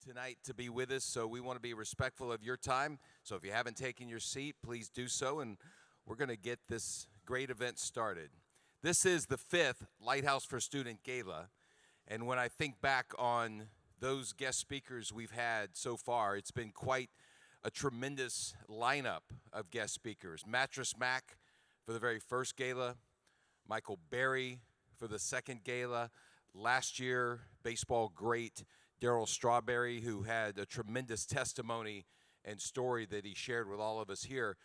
tonight to be with us, so we want to be respectful of your time. So if you haven't taken your seat, please do so, and we're going to get this great event started. This is the 5th Lighthouse for Student Gala, and when I think back on those guest speakers we've had so far, it's been quite a tremendous lineup of guest speakers. Mattress Mac for the very first gala, Michael Berry for the second gala, last year baseball great Darryl Strawberry, who had a tremendous testimony and story that he shared with all of us here.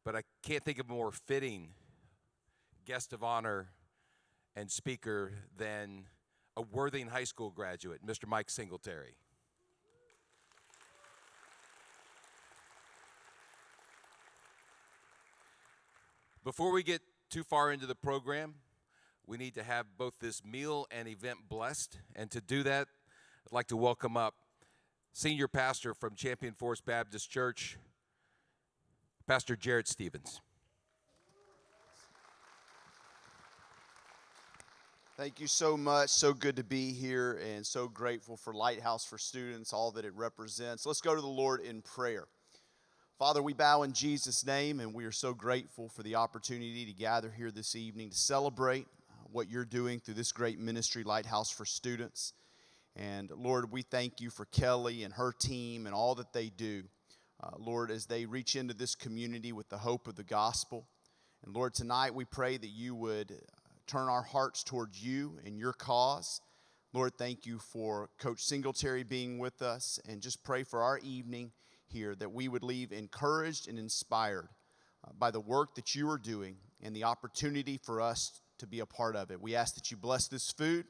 But I can't think of a more fitting guest of honor and speaker than a Worthing High School graduate, Mr. Mike Singletary. Before we get too far into the program, we need to have both this meal and event blessed. And to do that, I'd like to welcome up Senior Pastor from Champion Forest Baptist Church, Pastor Jared Stevens. Thank you so much. So good to be here and so grateful for Lighthouse for Students, all that it represents. Let's go to the Lord in prayer. Father, we bow in Jesus' name, and we are so grateful for the opportunity to gather here this evening to celebrate what you're doing through this great ministry, Lighthouse for Students. And Lord, we thank you for Kelly and her team and all that they do, Lord, as they reach into this community with the hope of the gospel. And Lord, tonight we pray that you would turn our hearts towards you and your cause. Lord, thank you for Coach Singletary being with us, and just pray for our evening here that we would leave encouraged and inspired by the work that you are doing and the opportunity for us to be a part of it. We ask that you bless this food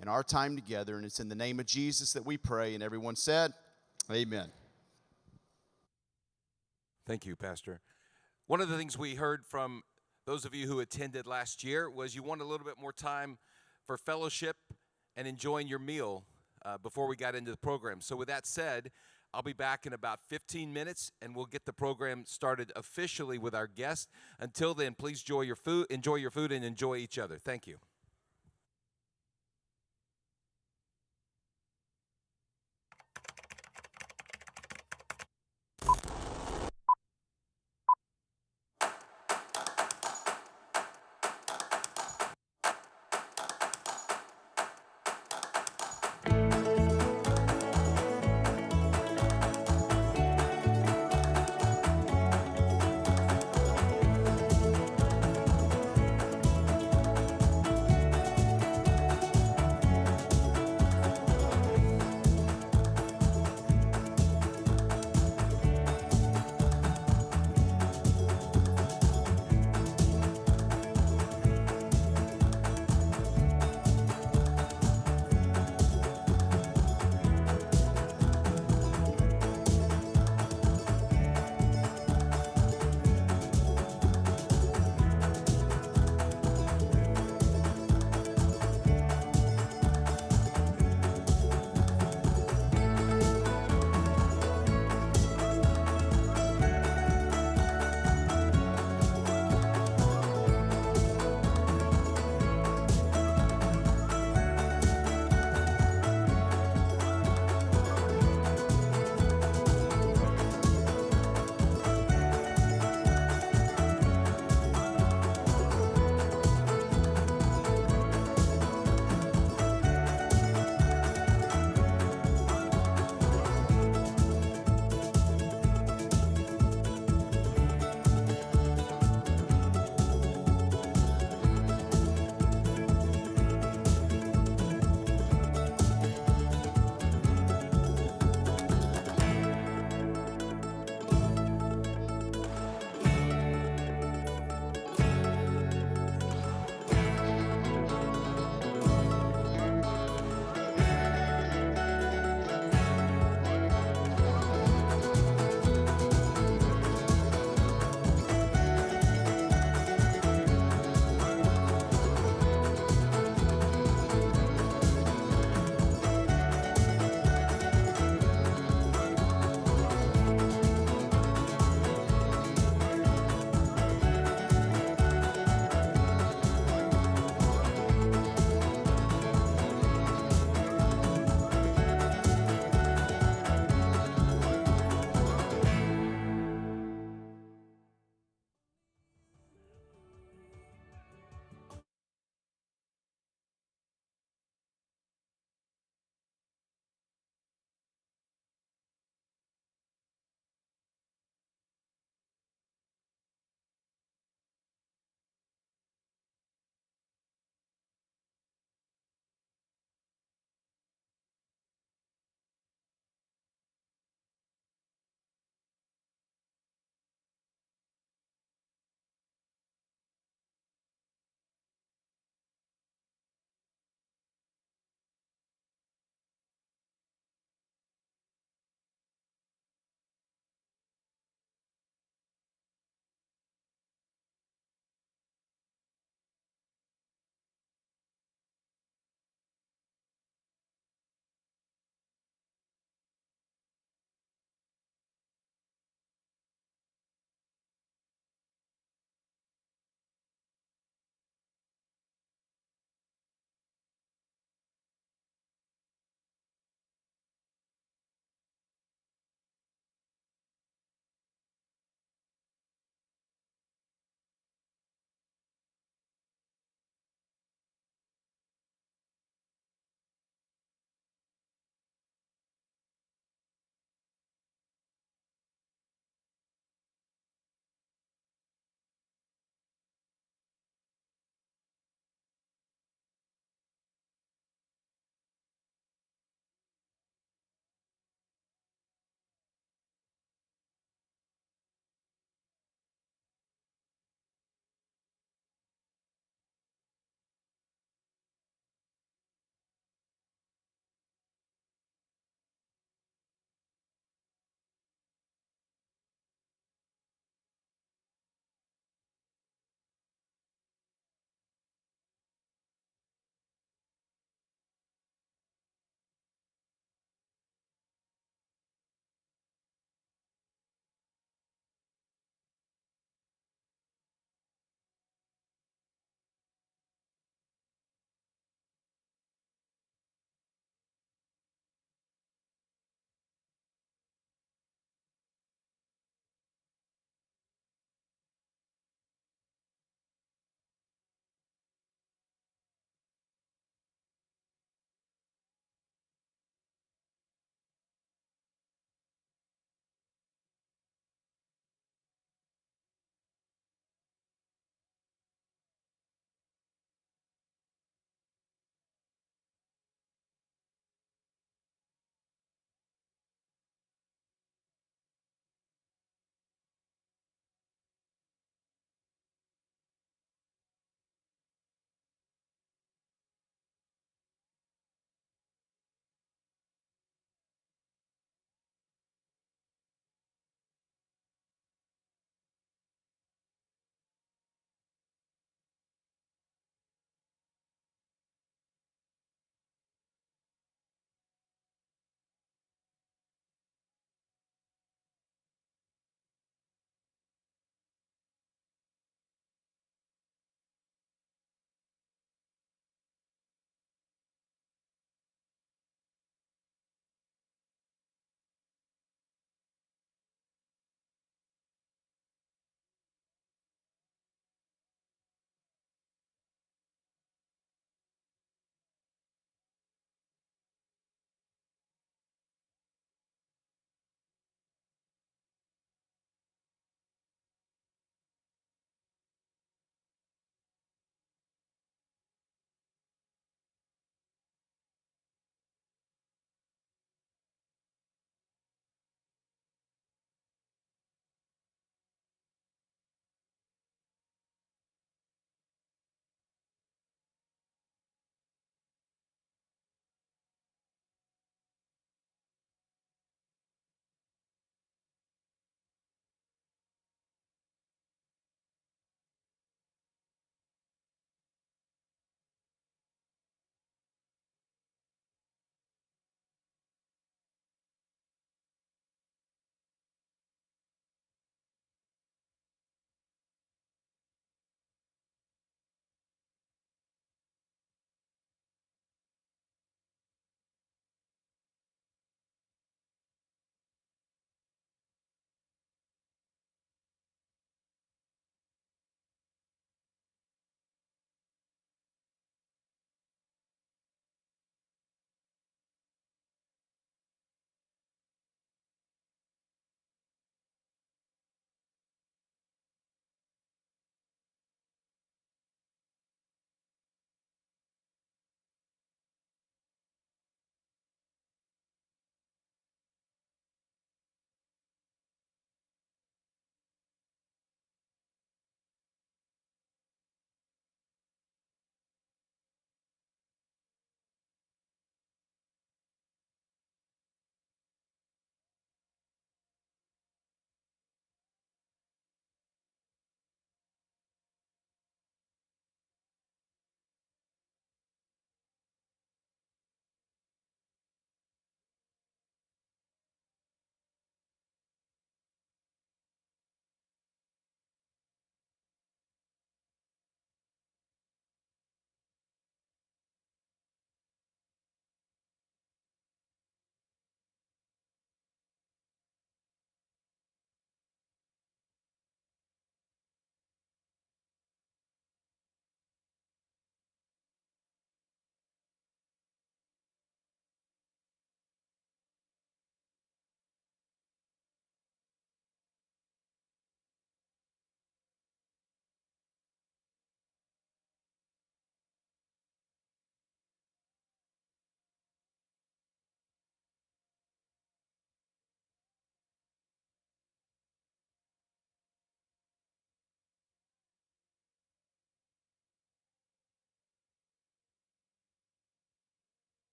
and our time together, and it's in the name of Jesus that we pray, and everyone said, amen. Thank you, Pastor. One of the things we heard from those of you who attended last year was you wanted a little bit more time for fellowship and enjoying your meal before we got into the program. So with that said, I'll be back in about 15 minutes, and we'll get the program started officially with our guest. Until then, please enjoy your food, and enjoy each other. Thank you.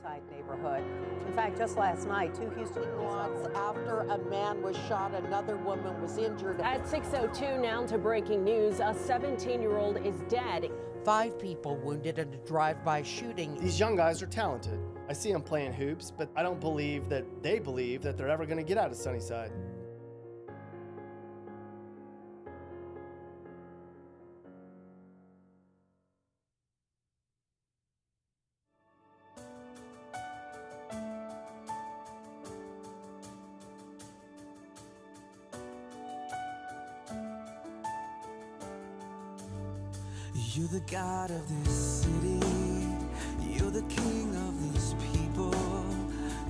Oceanside neighborhood. In fact, just last night, 2 Houston Months after a man was shot, another woman was injured. At 6:02 now to breaking news. A 17-year-old is dead. 5 people wounded in a drive-by shooting. These young guys are talented. I see them playing hoops, but I don't believe that they believe that they're ever going to get out of Sunnyside. You're the God of this city, you're the King of this people,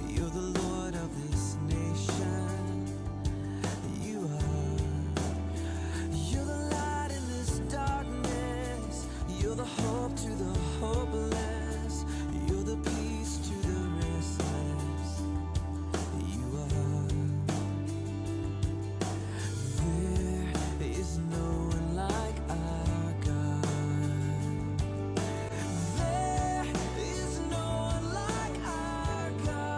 you're the Lord of this nation. You are, you're the light in this darkness, you're the hope to the hopeless, you're the peace to the restless. You are, there is no one like our God. There is no one like our God.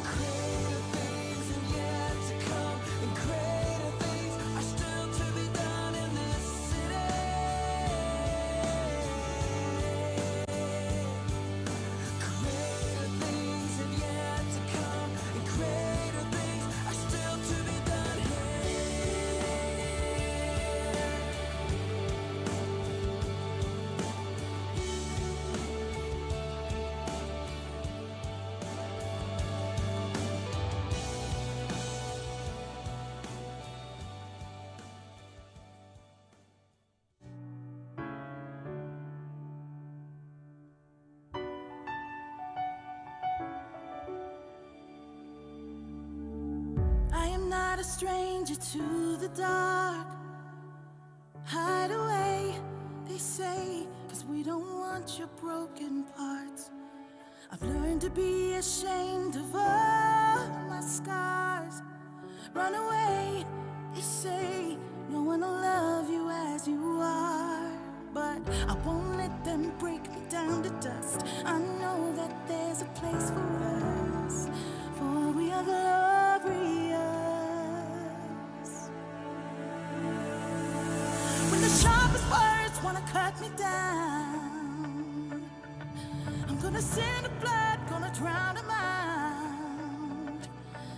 Greater things are yet to come, and greater things are still to be done in this city. Greater things have yet to come, and greater things are still to be done here. I am not a stranger to the dark. Hide away, they say, 'cause we don't want your broken parts. I've learned to be ashamed of all my scars. Run away, they say, no one will love you as you are. But I won't let them break me down to dust. I know that there's a place for us, for we are glorious. When the sharpest words wanna cut me down, I'm gonna send a flood, gonna drown them out.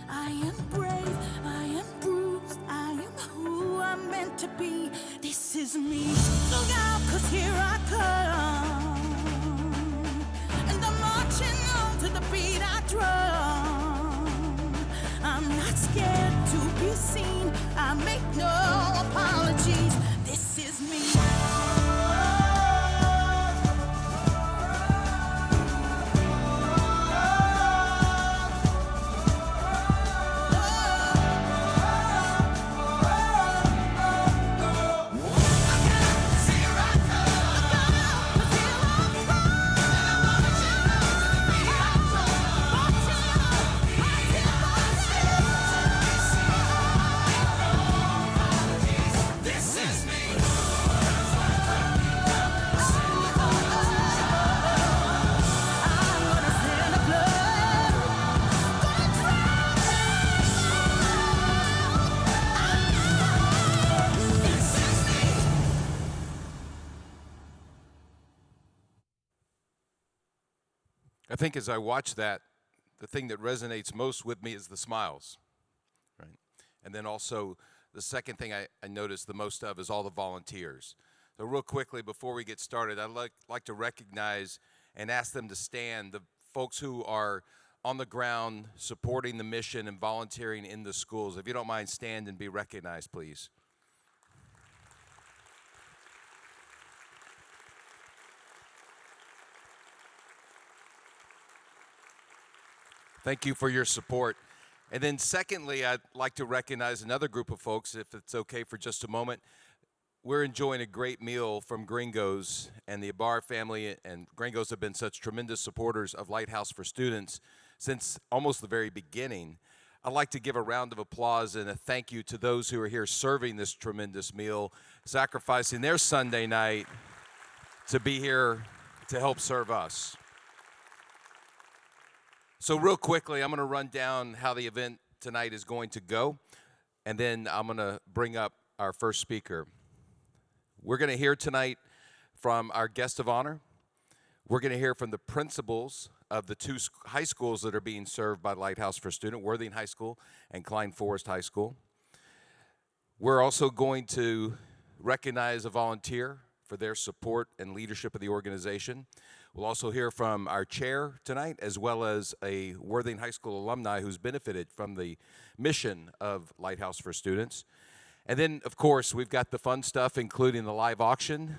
I am brave, I am bruised, I am who I'm meant to be. This is me. Look out, 'cause here I come. And I'm marching on to the beat I drum. I'm not scared to be seen, I make no apologies. This is me. I think as I watch that, the thing that resonates most with me is the smiles, right? And then also the second thing I notice the most of is all the volunteers. So real quickly before we get started, I'd like to recognize and ask them to stand, the folks who are on the ground supporting the mission and volunteering in the schools. If you don't mind, stand and be recognized, please. Thank you for your support. And then secondly, I'd like to recognize another group of folks, if it's okay for just a moment. We're enjoying a great meal from Gringos, and the Ibar family and Gringos have been such tremendous supporters of Lighthouse for Students since almost the very beginning. I'd like to give a round of applause and a thank you to those who are here serving this tremendous meal, sacrificing their Sunday night to be here to help serve us. So real quickly, I'm going to run down how the event tonight is going to go, and then I'm going to bring up our first speaker. We're going to hear tonight from our guest of honor. We're going to hear from the principals of the two high schools that are being served by Lighthouse for Student, Worthing High School and Klein Forest High School. We're also going to recognize a volunteer for their support and leadership of the organization. We'll also hear from our chair tonight, as well as a Worthing High School alumni who's benefited from the mission of Lighthouse for Students. And then, of course, we've got the fun stuff, including the live auction.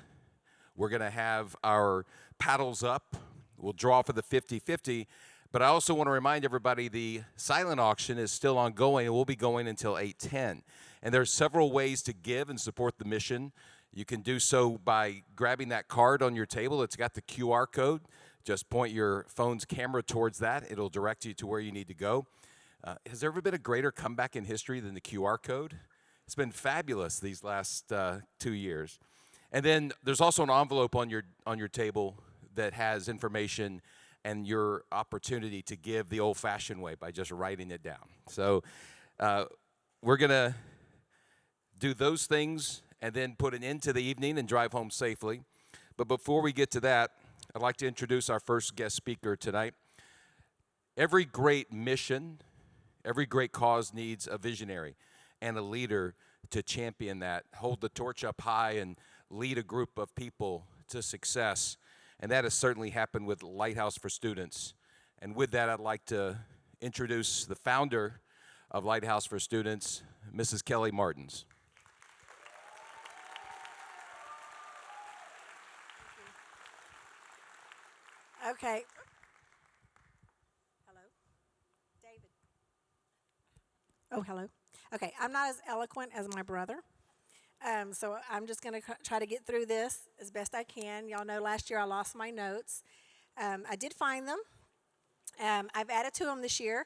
We're going to have our paddles up. We'll draw for the 50-50. But I also want to remind everybody the silent auction is still ongoing. It will be going until 8:10. And there's several ways to give and support the mission. You can do so by grabbing that card on your table. It's got the QR code. Just point your phone's camera towards that. It'll direct you to where you need to go. Has there ever been a greater comeback in history than the QR code? It's been fabulous these last 2 years. And then there's also an envelope on your table that has information and your opportunity to give the old-fashioned way by just writing it down. So we're going to do those things and then put an end to the evening and drive home safely. But before we get to that, I'd like to introduce our first guest speaker tonight. Every great mission, every great cause needs a visionary and a leader to champion that, hold the torch up high and lead a group of people to success. And that has certainly happened with Lighthouse for Students. And with that, I'd like to introduce the founder of Lighthouse for Students, Mrs. Kelly Martins. Okay. Hello? David. Oh, hello. Okay, I'm not as eloquent as my brother. So I'm just going to try to get through this as best I can. Y'all know last year I lost my notes. I did find them. I've added to them this year.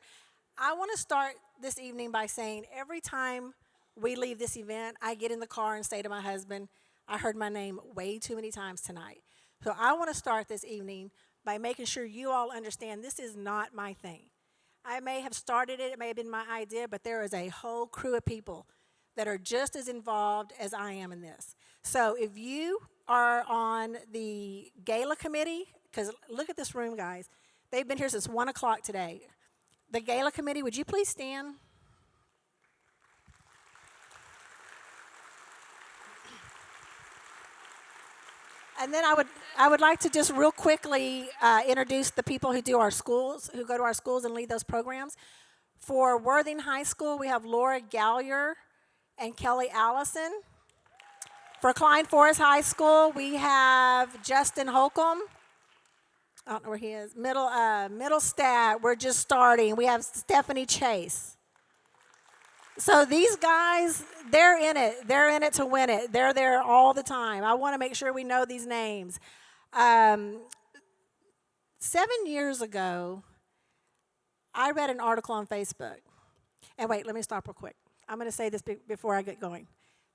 I want to start this evening by saying every time we leave this event, I get in the car and say to my husband, I heard my name way too many times tonight. So I want to start this evening by making sure you all understand this is not my thing. I may have started it, it may have been my idea, but there is a whole crew of people that are just as involved as I am in this. So if you are on the gala committee, because look at this room, guys. They've been here since 1 o'clock today. The gala committee, would you please stand? And then I would like to just real quickly introduce the people who do our schools, who go to our schools and lead those programs. For Worthing High School, we have Laura Gallier and Kelly Allison. For Klein Forest High School, we have Justin Holcomb. I don't know where he is. Middlestat, we're just starting. We have Stephanie Chase. So these guys, they're in it. They're in it to win it. They're there all the time. I want to make sure we know these names. 7 years ago, I read an article on Facebook. And wait, let me stop real quick. I'm going to say this before I get going.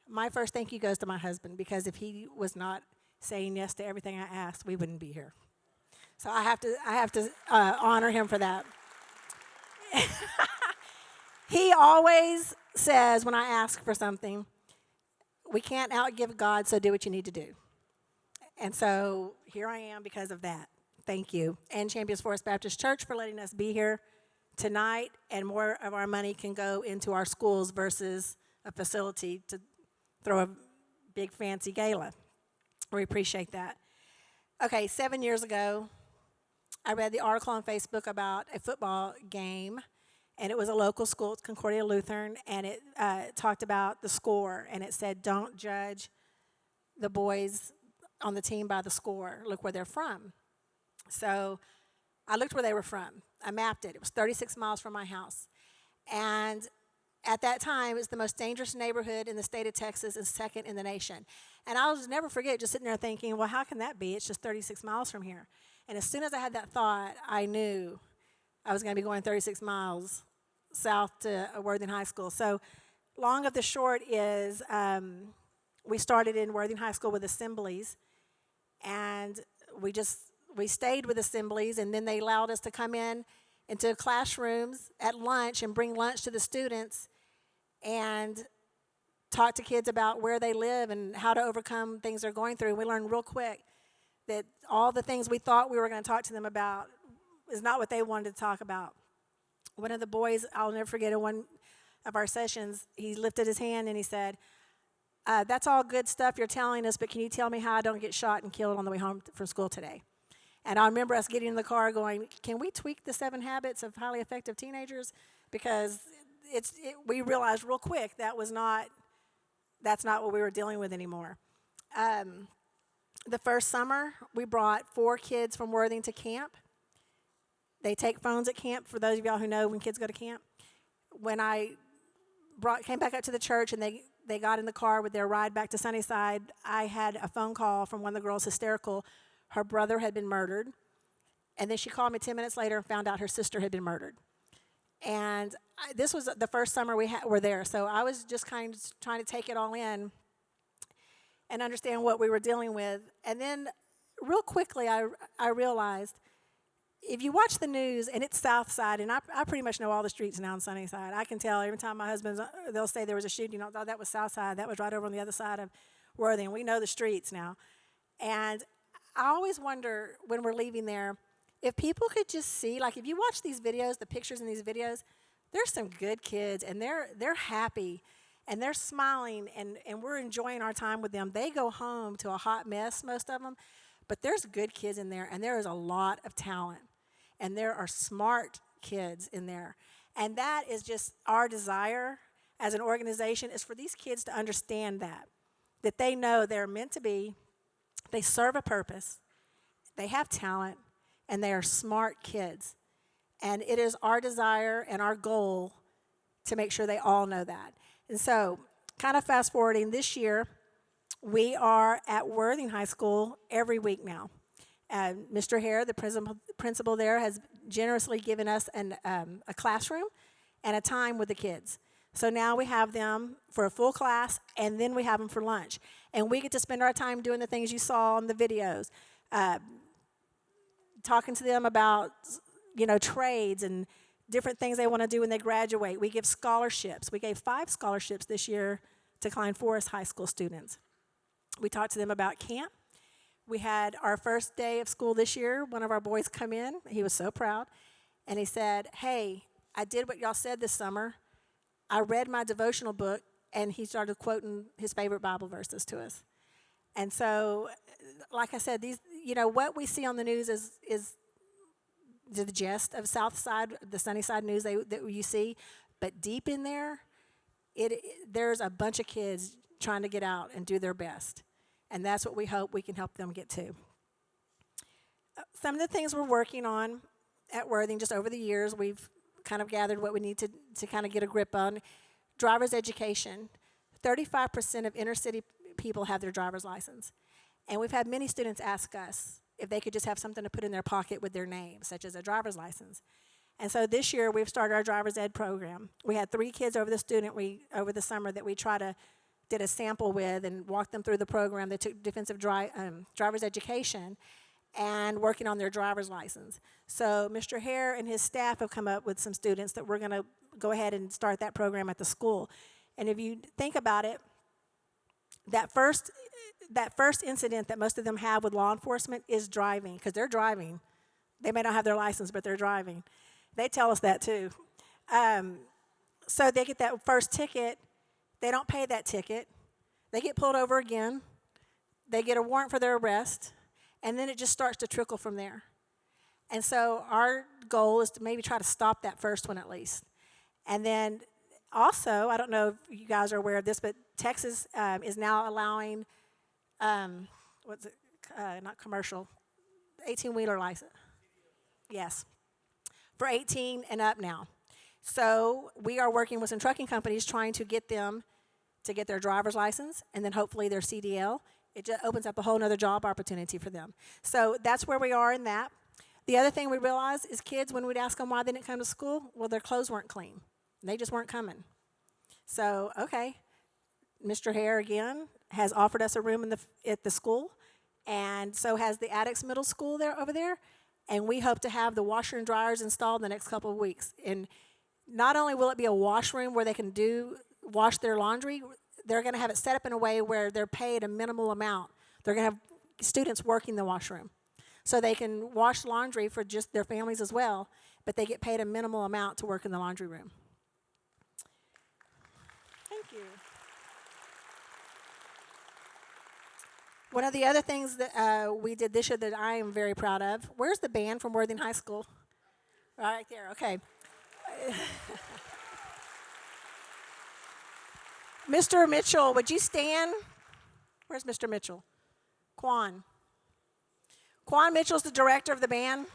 My first thank you goes to my husband, because if he was not saying yes to everything I asked, we wouldn't be here. So I have to honor him for that. He always says when I ask for something, we can't outgive God, so do what you need to do. And so here I am because of that. Thank you. And Champions Forest Baptist Church for letting us be here tonight, and more of our money can go into our schools versus a facility to throw a big fancy gala. We appreciate that. Okay, 7 years ago, I read the article on Facebook about a football game, and it was a local school, it's Concordia Lutheran, and it talked about the score, and it said, don't judge the boys on the team by the score. Look where they're from. So I looked where they were from. I mapped it. It was 36 miles from my house. And at that time, it was the most dangerous neighborhood in the state of Texas and second in the nation. And I'll just never forget just sitting there thinking, well, how can that be? It's just 36 miles from here. And as soon as I had that thought, I knew I was going to be going 36 miles south to Worthing High School. So long of the short is we started in Worthing High School with assemblies. And we stayed with assemblies, and then they allowed us to come in into classrooms at lunch and bring lunch to the students and talk to kids about where they live and how to overcome things they're going through. We learned real quick that all the things we thought we were going to talk to them about is not what they wanted to talk about. One of the boys, I'll never forget, in one of our sessions, he lifted his hand and he said, that's all good stuff you're telling us, but can you tell me how I don't get shot and killed on the way home from school today? And I remember us getting in the car going, can we tweak the 7 habits of highly effective teenagers? Because we realized real quick that's not what we were dealing with anymore. The first summer, we brought 4 kids from Worthing to camp. They take phones at camp, for those of y'all who know when kids go to camp. When I came back up to the church and they got in the car with their ride back to Sunnyside, I had a phone call from one of the girls, hysterical. Her brother had been murdered. And then she called me 10 minutes later and found out her sister had been murdered. And this was the first summer we were there. So I was just kind of trying to take it all in and understand what we were dealing with. And then real quickly, I realized, if you watch the news, and it's South Side, and I pretty much know all the streets now in Sunnyside. I can tell every time my husband's, they'll say there was a shooting, oh, that was South Side. That was right over on the other side of Worthing. We know the streets now. And I always wonder when we're leaving there, if people could just see, like if you watch these videos, the pictures in these videos, there's some good kids, and they're happy, and they're smiling, and we're enjoying our time with them. They go home to a hot mess, most of them, but there's good kids in there, and there is a lot of talent, and there are smart kids in there. And that is just our desire as an organization, is for these kids to understand that they know they're meant to be, they serve a purpose, they have talent, and they are smart kids. And it is our desire and our goal to make sure they all know that. And so, kind of fast forwarding, this year, we are at Worthing High School every week now. Mr. Hare, the principal there, has generously given us a classroom and a time with the kids. So now we have them for a full class, and then we have them for lunch. And we get to spend our time doing the things you saw on the videos, talking to them about, trades and different things they want to do when they graduate. We give scholarships. We gave 5 scholarships this year to Klein Forest High School students. We talked to them about camp. We had our first day of school this year. One of our boys come in. He was so proud. And he said, hey, I did what y'all said this summer. I read my devotional book, and he started quoting his favorite Bible verses to us. And so, like I said, these, what we see on the news is the gist of Southside, the Sunnyside news that you see. But deep in there, there's a bunch of kids trying to get out and do their best. And that's what we hope we can help them get to. Some of the things we're working on at Worthing, just over the years, we've kind of gathered what we need to kind of get a grip on. Driver's education. 35% of inner city people have their driver's license. And we've had many students ask us if they could just have something to put in their pocket with their name, such as a driver's license. And so this year, we've started our driver's ed program. We had 3 kids over the summer that we did a sample with and walked them through the program. They took defensive driver's education and working on their driver's license. So Mr. Hare and his staff have come up with some students that we're going to go ahead and start that program at the school. And if you think about it, that first incident that most of them have with law enforcement is driving, because they're driving. They may not have their license, but they're driving. They tell us that too. So they get that first ticket. They don't pay that ticket. They get pulled over again. They get a warrant for their arrest. And then it just starts to trickle from there. And so our goal is to maybe try to stop that first one at least. And then also, I don't know if you guys are aware of this, but Texas is now allowing, not commercial, 18-wheeler license. Yes, for 18 and up now. So we are working with some trucking companies trying to get them to get their driver's license and then hopefully their CDL. It just opens up a whole other job opportunity for them. So that's where we are in that. The other thing we realized is kids, when we'd ask them why they didn't come to school, well, their clothes weren't clean. They just weren't coming. So, okay, Mr. Hare, again, has offered us a room at the school, and so has the Addicts Middle School there over there. And we hope to have the washer and dryers installed in the next couple of weeks. And not only will it be a washroom where they can wash their laundry, they're going to have it set up in a way where they're paid a minimal amount. They're going to have students working the washroom. So they can wash laundry for just their families as well, but they get paid a minimal amount to work in the laundry room. Thank you. One of the other things that we did this year that I am very proud of, where's the band from Worthing High School? Right there, okay. Mr. Mitchell, would you stand? Where's Mr. Mitchell? Quan Mitchell's the director of the band.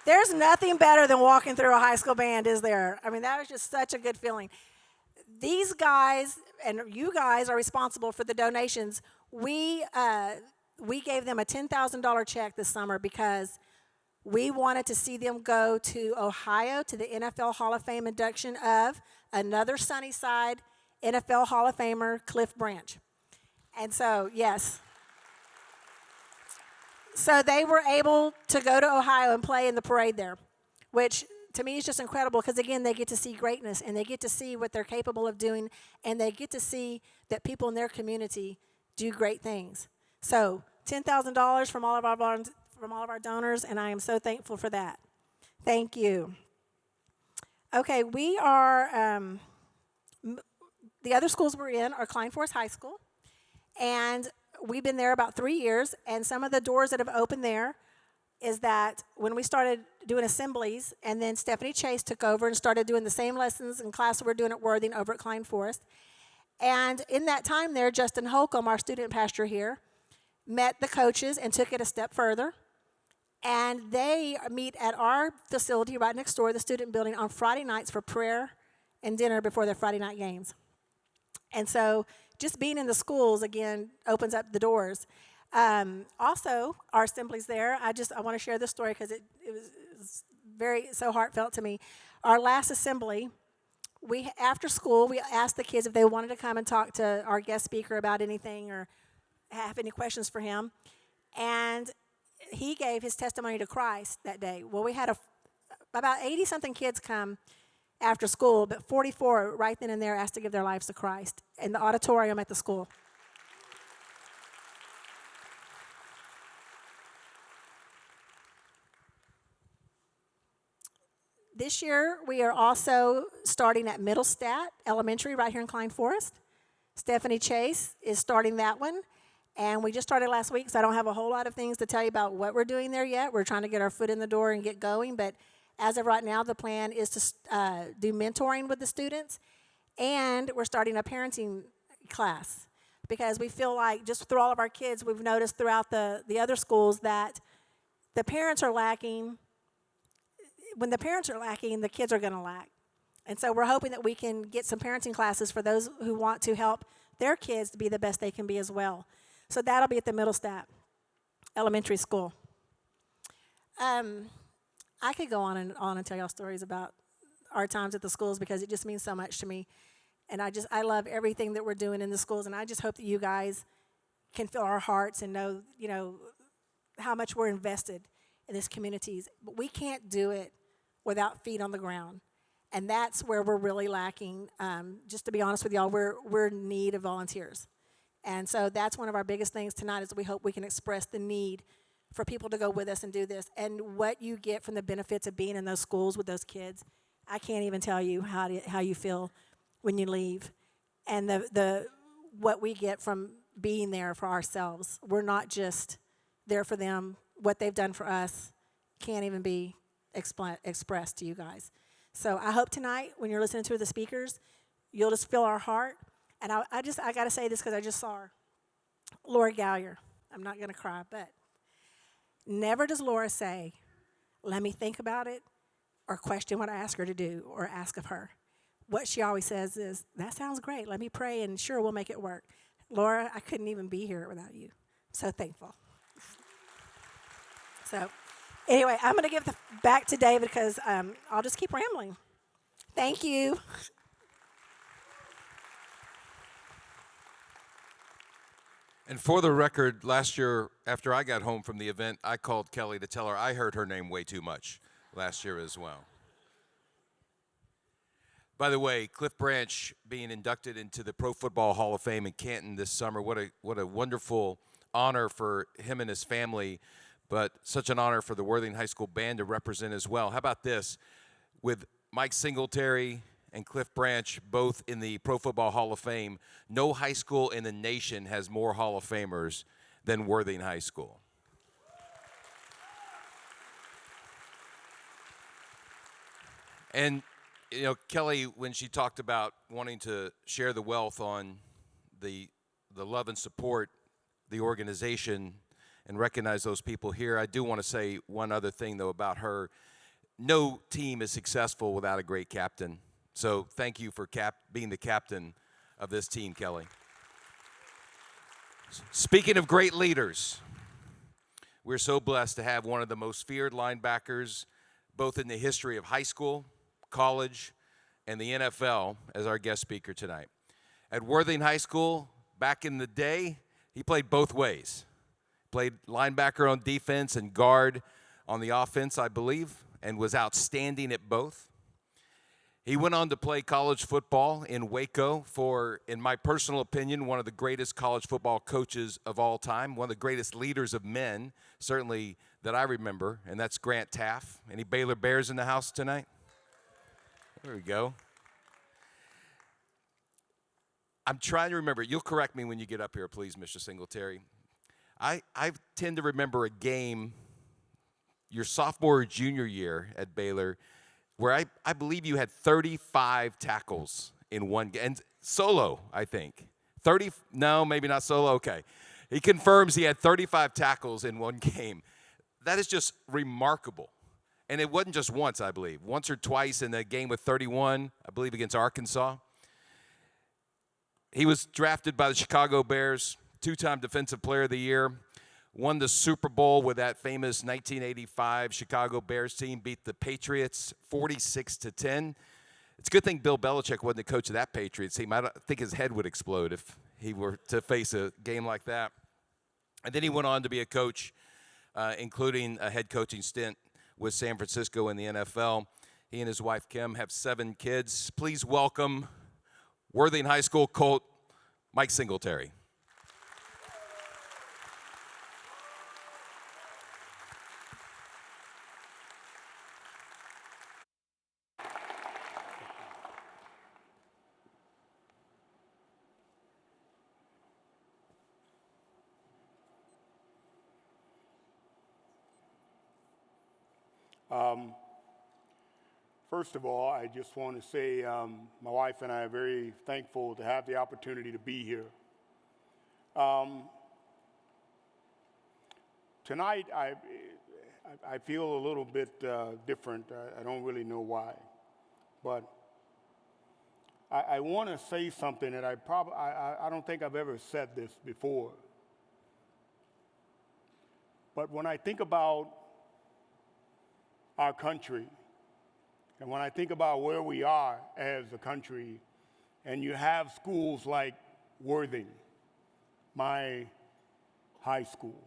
There's nothing better than walking through a high school band, is there? I mean, that was just such a good feeling. These guys and you guys are responsible for the donations. We gave them a $10,000 check this summer because we wanted to see them go to Ohio to the NFL Hall of Fame induction of another Sunnyside NFL Hall of Famer, Cliff Branch. And so, yes. So they were able to go to Ohio and play in the parade there, which to me is just incredible because, again, they get to see greatness and they get to see what they're capable of doing, and they get to see that people in their community do great things. So $10,000 from all of our donors, and I am so thankful for that. Thank you. Okay, we are, the other schools we're in are Klein Forest High School, and we've been there about 3 years, and some of the doors that have opened there is that when we started doing assemblies, and then Stephanie Chase took over and started doing the same lessons and class we're doing at Worthing over at Klein Forest. And in that time there, Justin Holcomb, our student pastor here, met the coaches and took it a step further. And they meet at our facility right next door, the student building, on Friday nights for prayer and dinner before their Friday night games. And so just being in the schools, again, opens up the doors. Also, our assemblies there, I want to share this story because it was so heartfelt to me. Our last assembly, after school, we asked the kids if they wanted to come and talk to our guest speaker about anything or have any questions for him. And he gave his testimony to Christ that day. Well, we had about 80-something kids come after school, but 44 right then and there asked to give their lives to Christ in the auditorium at the school. This year, we are also starting at Middlestat Elementary right here in Klein Forest. Stephanie Chase is starting that one. And we just started last week, so I don't have a whole lot of things to tell you about what we're doing there yet. We're trying to get our foot in the door and get going. But as of right now, the plan is to do mentoring with the students. And we're starting a parenting class because we feel like just through all of our kids, we've noticed throughout the other schools that the parents are lacking. When the parents are lacking, the kids are going to lack. And so we're hoping that we can get some parenting classes for those who want to help their kids to be the best they can be as well. So that'll be at the Middlestat Elementary School. I could go on and tell y'all stories about our times at the schools because it just means so much to me. And I love everything that we're doing in the schools, and I just hope that you guys can feel our hearts and know, how much we're invested in these communities. But we can't do it without feet on the ground. And that's where we're really lacking. Just to be honest with y'all, we're in need of volunteers. And so that's one of our biggest things tonight is we hope we can express the need for people to go with us and do this. And what you get from the benefits of being in those schools with those kids, I can't even tell you how you feel when you leave. And the what we get from being there for ourselves. We're not just there for them. What they've done for us can't even be expressed to you guys. So I hope tonight when you're listening to the speakers, you'll just feel our heart. And I got to say this because I just saw her. Laura Gallier. I'm not going to cry, but never does Laura say, let me think about it, or question what I ask her to do, or ask of her. What she always says is, that sounds great. Let me pray, and sure, we'll make it work. Laura, I couldn't even be here without you. I'm so thankful. So anyway, I'm going to give back to David because I'll just keep rambling. Thank you. And for the record, last year, after I got home from the event, I called Kelly to tell her I heard her name way too much last year as well. By the way, Cliff Branch being inducted into the Pro Football Hall of Fame in Canton this summer, what a wonderful honor for him and his family, but such an honor for the Worthing High School band to represent as well. How about this? With Mike Singletary and Cliff Branch both in the Pro Football Hall of Fame, no high school in the nation has more Hall of Famers than Worthing High School. And, you know, Kelly, when she talked about wanting to share the wealth on the love and support the organization and recognize those people here, I do want to say one other thing, though, about her. No team is successful without a great captain. So thank you for being the captain of this team, Kelly. Speaking of great leaders, we're so blessed to have one of the most feared linebackers, both in the history of high school, college, and the NFL, as our guest speaker tonight. At Worthing High School, back in the day, he played both ways. Played linebacker on defense and guard on the offense, I believe, and was outstanding at both. He went on to play college football in Waco for, in my personal opinion, one of the greatest college football coaches of all time, one of the greatest leaders of men, certainly that I remember, and that's Grant Taff. Any Baylor Bears in the house tonight? There we go. I'm trying to remember. You'll correct me when you get up here, please, Mr. Singletary. I tend to remember a game your sophomore or junior year at Baylor where I believe you had 35 tackles in one game. And solo, I think. No, maybe not solo. Okay. He confirms he had 35 tackles in one game. That is just remarkable. And it wasn't just once, I believe. Once or twice in the game with 31, I believe against Arkansas. He was drafted by the Chicago Bears, two-time Defensive Player of the Year, won the Super Bowl with that famous 1985 Chicago Bears team, beat the Patriots 46-10. It's a good thing Bill Belichick wasn't the coach of that Patriots team. I think his head would explode if he were to face a game like that. And then he went on to be a coach, including a head coaching stint with San Francisco in the NFL. He and his wife, Kim, have 7 kids. Please welcome Worthing High School Colt Mike Singletary. First of all, I just want to say my wife and I are very thankful to have the opportunity to be here. Tonight, I feel a little bit different. I don't really know why. But I want to say something that I don't think I've ever said this before. But when I think about our country, and when I think about where we are as a country, and you have schools like Worthing, my high school,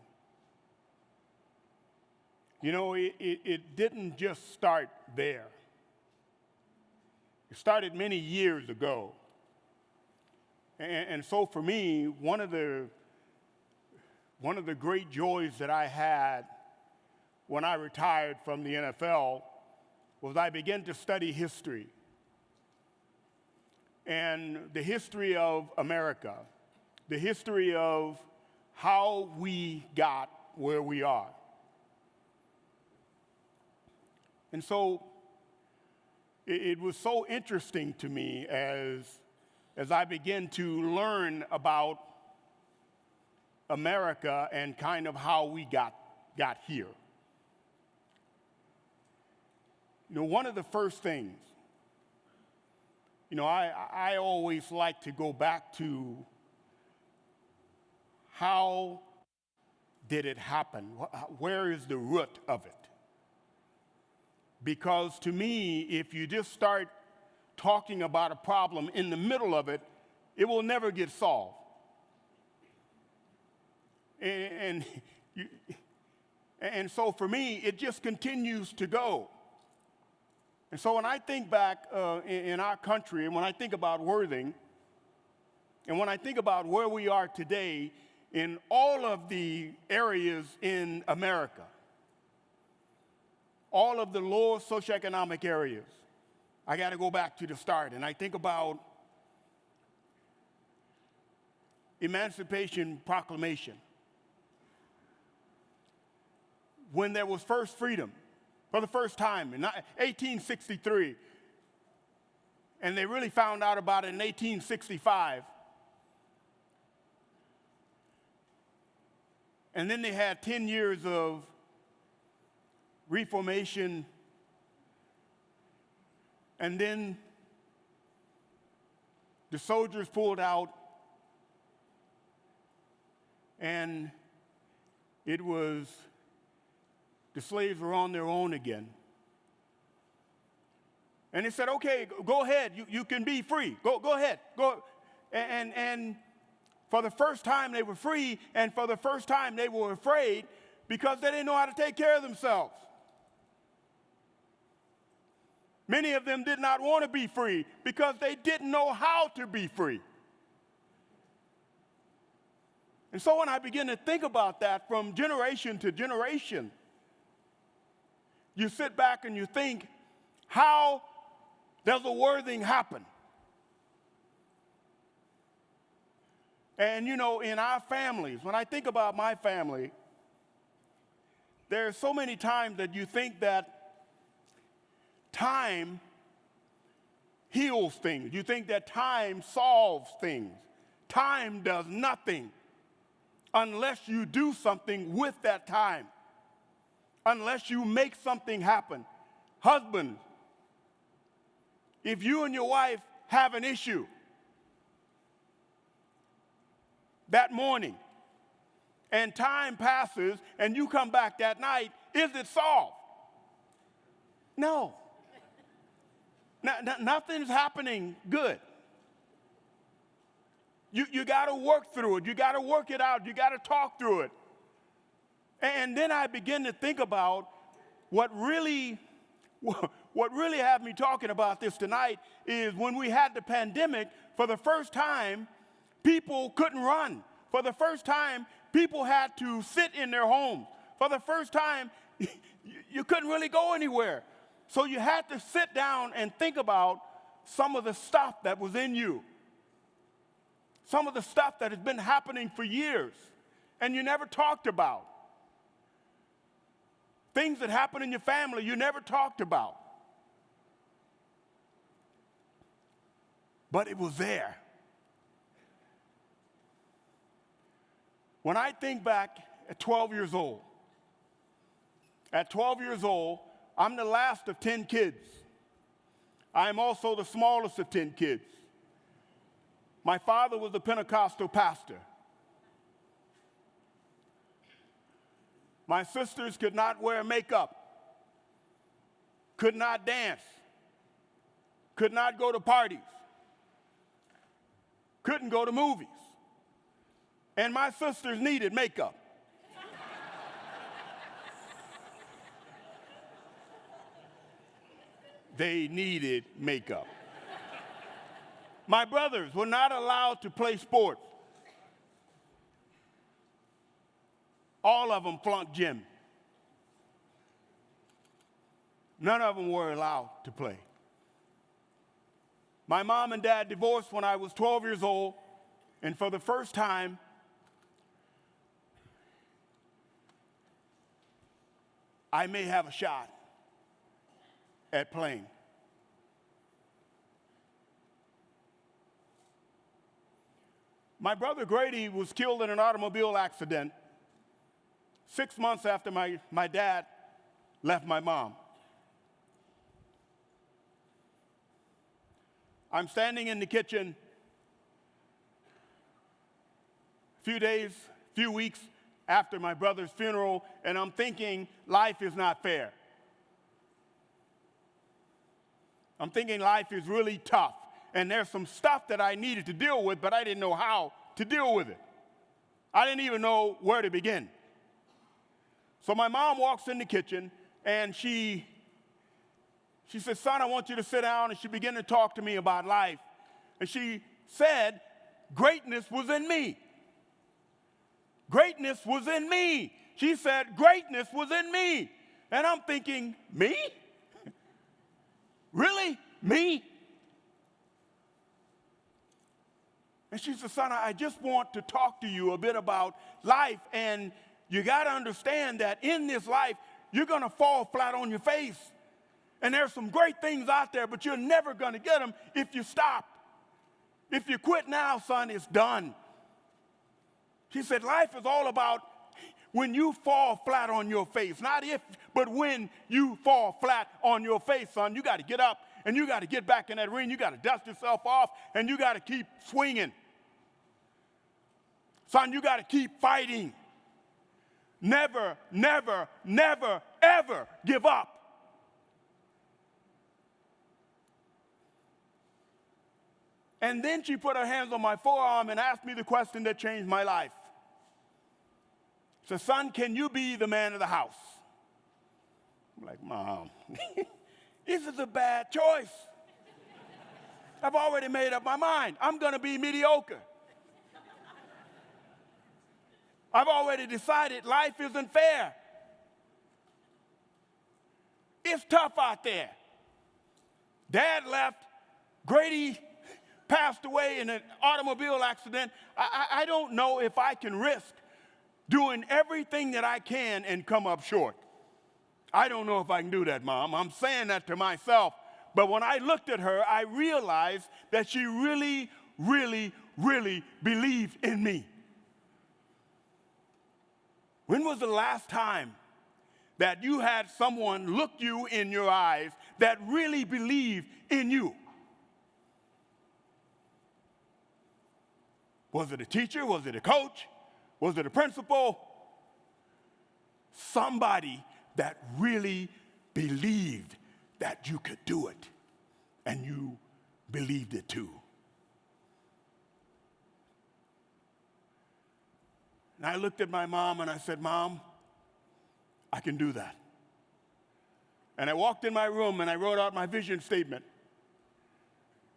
you know, it didn't just start there. It started many years ago. And so for me, one of the great joys that I had when I retired from the NFL was I began to study history. And the history of America, the history of how we got where we are. And so it was so interesting to me as I began to learn about America and kind of how we got here. You know, one of the first things, you know, I always like to go back to how did it happen? Where is the root of it? Because to me, if you just start talking about a problem in the middle of it, it will never get solved. And, and so for me, it just continues to go. And so when I think back in our country, and when I think about Worthing, and when I think about where we are today in all of the areas in America, all of the lower socioeconomic areas, I got to go back to the start. And I think about Emancipation Proclamation. When there was first freedom, for the first time in 1863, and they really found out about it in 1865. And then they had 10 years of reformation, and then the soldiers pulled out, and it was the slaves were on their own again. And they said, okay, go ahead, you can be free. Go ahead. Go. And for the first time they were free, and for the first time they were afraid because they didn't know how to take care of themselves. Many of them did not want to be free because they didn't know how to be free. And so when I begin to think about that from generation to generation, you sit back and you think, how does a Worthing happen? And you know, in our families, when I think about my family, there are so many times that you think that time heals things. You think that time solves things. Time does nothing unless you do something with that time, unless you make something happen. Husband, if you and your wife have an issue that morning and time passes and you come back that night, is it solved? No. Nothing's happening good. You got to work through it. You got to work it out. You got to talk through it. And then I begin to think about what really had me talking about this tonight is when we had the pandemic, for the first time, people couldn't run. For the first time, people had to sit in their homes. For the first time, you couldn't really go anywhere. So you had to sit down and think about some of the stuff that was in you. Some of the stuff that has been happening for years and you never talked about. Things that happen in your family you never talked about. But it was there. When I think back at 12 years old, I'm the last of 10 kids. I am also the smallest of 10 kids. My father was a Pentecostal pastor. My sisters could not wear makeup, could not dance, could not go to parties, couldn't go to movies. And my sisters needed makeup. They needed makeup. My brothers were not allowed to play sports. All of them flunked gym. None of them were allowed to play. My mom and dad divorced when I was 12 years old, and for the first time, I may have a shot at playing. My brother Grady was killed in an automobile accident 6 months after my dad left my mom. I'm standing in the kitchen few weeks after my brother's funeral, and I'm thinking life is not fair. I'm thinking life is really tough, and there's some stuff that I needed to deal with, but I didn't know how to deal with it. I didn't even know where to begin. So my mom walks in the kitchen, and she said, son, I want you to sit down. And she began to talk to me about life. And she said, greatness was in me. Greatness was in me. She said, greatness was in me. And I'm thinking, me? Really? Me? And she said, son, I just want to talk to you a bit about life. And you got to understand that in this life, you're going to fall flat on your face. And there's some great things out there, but you're never going to get them if you stop. If you quit now, son, it's done. She said, life is all about when you fall flat on your face. Not if, but when you fall flat on your face, son. You got to get up, and you got to get back in that ring. You got to dust yourself off, and you got to keep swinging. Son, you got to keep fighting. Never, never, never, ever give up. And then she put her hands on my forearm and asked me the question that changed my life. She said, son, can you be the man of the house? I'm like, Mom, this is a bad choice. I've already made up my mind. I'm going to be mediocre. I've already decided life isn't fair. It's tough out there. Dad left. Grady passed away in an automobile accident. I don't know if I can risk doing everything that I can and come up short. I don't know if I can do that, Mom. I'm saying that to myself. But when I looked at her, I realized that she really, really, really believed in me. When was the last time that you had someone look you in your eyes that really believed in you? Was it a teacher? Was it a coach? Was it a principal? Somebody that really believed that you could do it, and you believed it too. And I looked at my mom and I said, Mom, I can do that. And I walked in my room and I wrote out my vision statement.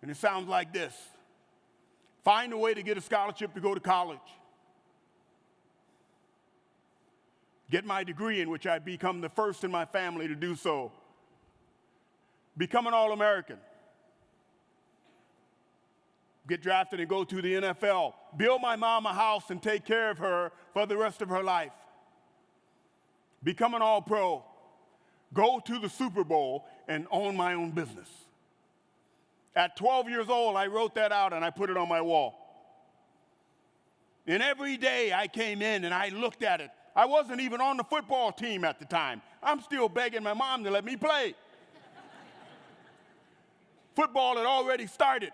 And it sounds like this: find a way to get a scholarship to go to college. Get my degree, in which I become the first in my family to do so. Become an All-American. Get drafted and go to the NFL. Build my mom a house and take care of her for the rest of her life. Become an All-Pro. Go to the Super Bowl and own my own business. At 12 years old, I wrote that out and I put it on my wall. And every day I came in and I looked at it. I wasn't even on the football team at the time. I'm still begging my mom to let me play. Football had already started.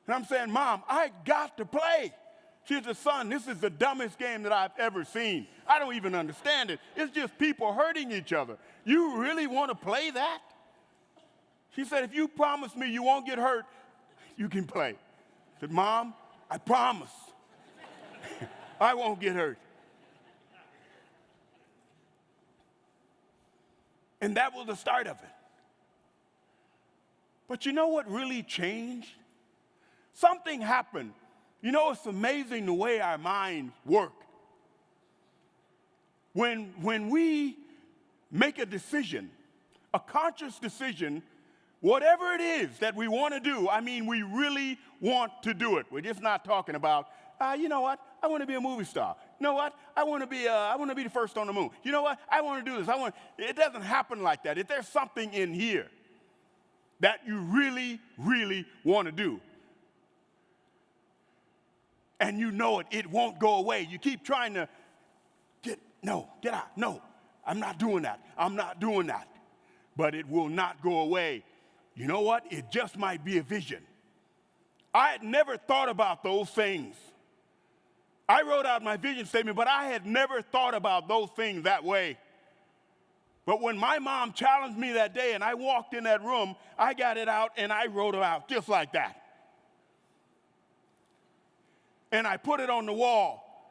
And I'm saying, Mom, I got to play. She said, son, this is the dumbest game that I've ever seen. I don't even understand it. It's just people hurting each other. You really want to play that? She said, if you promise me you won't get hurt, you can play. I said, Mom, I promise. I won't get hurt. And that was the start of it. But you know what really changed? Something happened. You know, it's amazing the way our minds work. When we make a decision, a conscious decision, whatever it is that we want to do, I mean, we really want to do it. We're just not talking about, you know what? I want to be a movie star. You know what? I want to be the first on the moon. You know what? I want to do this. It doesn't happen like that. If there's something in here that you really, really want to do, and you know it won't go away. You keep trying to get out. No, I'm not doing that. I'm not doing that. But it will not go away. You know what? It just might be a vision. I had never thought about those things. I wrote out my vision statement, but I had never thought about those things that way. But when my mom challenged me that day and I walked in that room, I got it out and I wrote it out just like that. And I put it on the wall.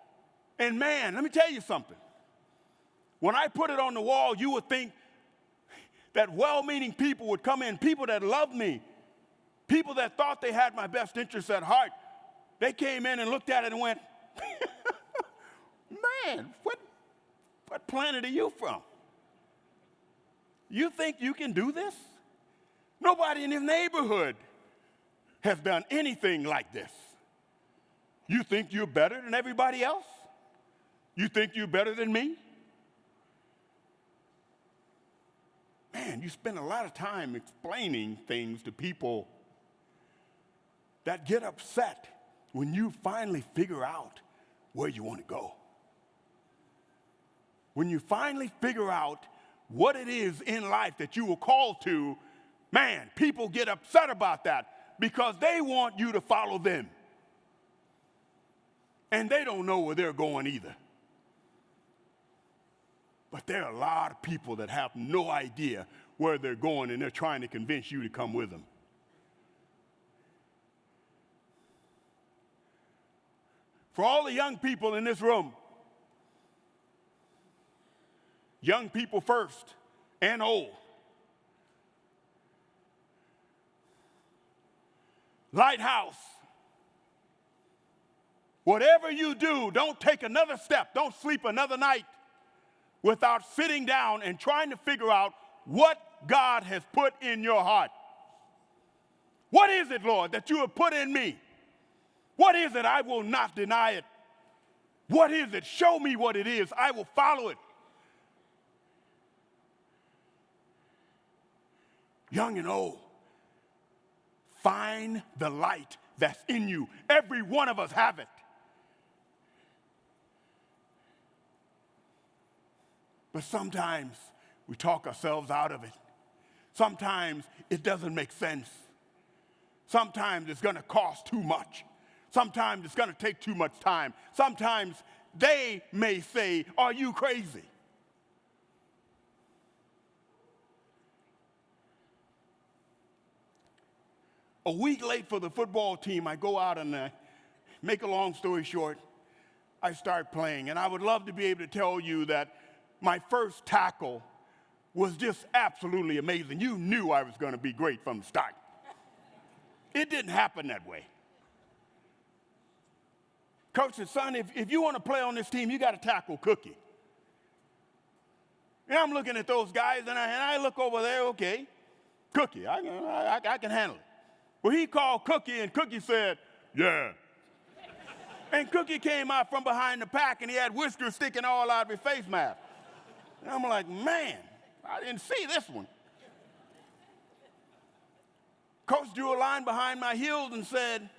And man, let me tell you something. When I put it on the wall, you would think that well-meaning people would come in, people that loved me, people that thought they had my best interests at heart. They came in and looked at it and went, man, what planet are you from? You think you can do this? Nobody in this neighborhood has done anything like this. You think you're better than everybody else? You think you're better than me? Man, you spend a lot of time explaining things to people that get upset when you finally figure out where you want to go. When you finally figure out what it is in life that you were called to, man, people get upset about that because they want you to follow them. And they don't know where they're going either. But there are a lot of people that have no idea where they're going, and they're trying to convince you to come with them. For all the young people in this room, young people first and old, Lighthouse, whatever you do, don't take another step, don't sleep another night without sitting down and trying to figure out what God has put in your heart. What is it, Lord, that you have put in me? What is it? I will not deny it. What is it? Show me what it is. I will follow it. Young and old, find the light that's in you. Every one of us have it. But sometimes we talk ourselves out of it. Sometimes it doesn't make sense. Sometimes it's going to cost too much. Sometimes it's going to take too much time. Sometimes they may say, "Are you crazy?" A week late for the football team, I go out and make a long story short, I start playing. And I would love to be able to tell you that my first tackle was just absolutely amazing. You knew I was going to be great from the start. It didn't happen that way. Coach said, "Son, if you want to play on this team, you got to tackle Cookie." And I'm looking at those guys, and I look over there, okay, Cookie, I can handle it. Well, he called Cookie, and Cookie said, "Yeah." And Cookie came out from behind the pack, and he had whiskers sticking all out of his face mask. And I'm like, man, I didn't see this one. Coach drew a line behind my heels and said,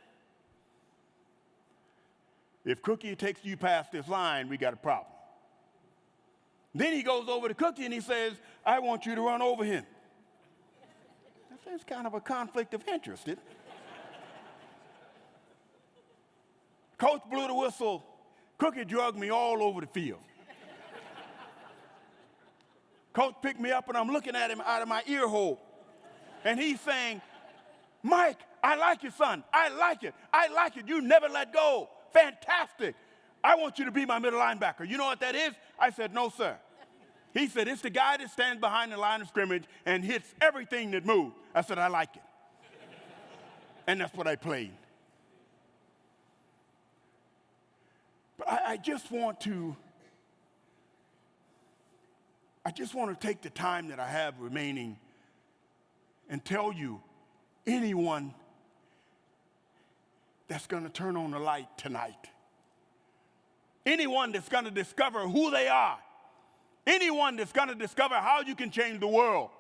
"If Cookie takes you past this line, we got a problem." Then he goes over to Cookie and he says, "I want you to run over him." That's kind of a conflict of interest, isn't it? Coach blew the whistle. Cookie drugged me all over the field. Coach picked me up, and I'm looking at him out of my ear hole. And he's saying, "Mike, I like your son. I like it. I like it. You never let go. Fantastic. I want you to be my middle linebacker." You know what that is? I said, "No, sir." He said, "It's the guy that stands behind the line of scrimmage and hits everything that moves." I said, "I like it." And that's what I played. But I just want to take the time that I have remaining and tell you, anyone that's going to turn on the light tonight, anyone that's going to discover who they are, anyone that's going to discover how you can change the world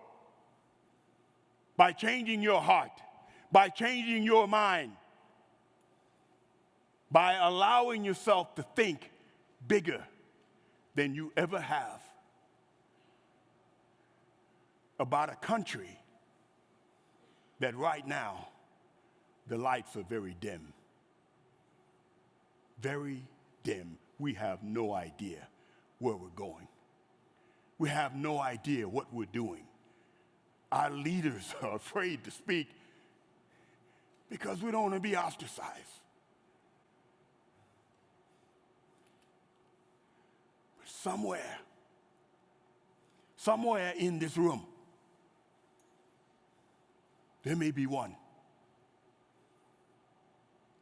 by changing your heart, by changing your mind, by allowing yourself to think bigger than you ever have about a country that right now the lights are very dim. Very dim. We have no idea where we're going. We have no idea what we're doing. Our leaders are afraid to speak because we don't want to be ostracized. Somewhere in this room, there may be one.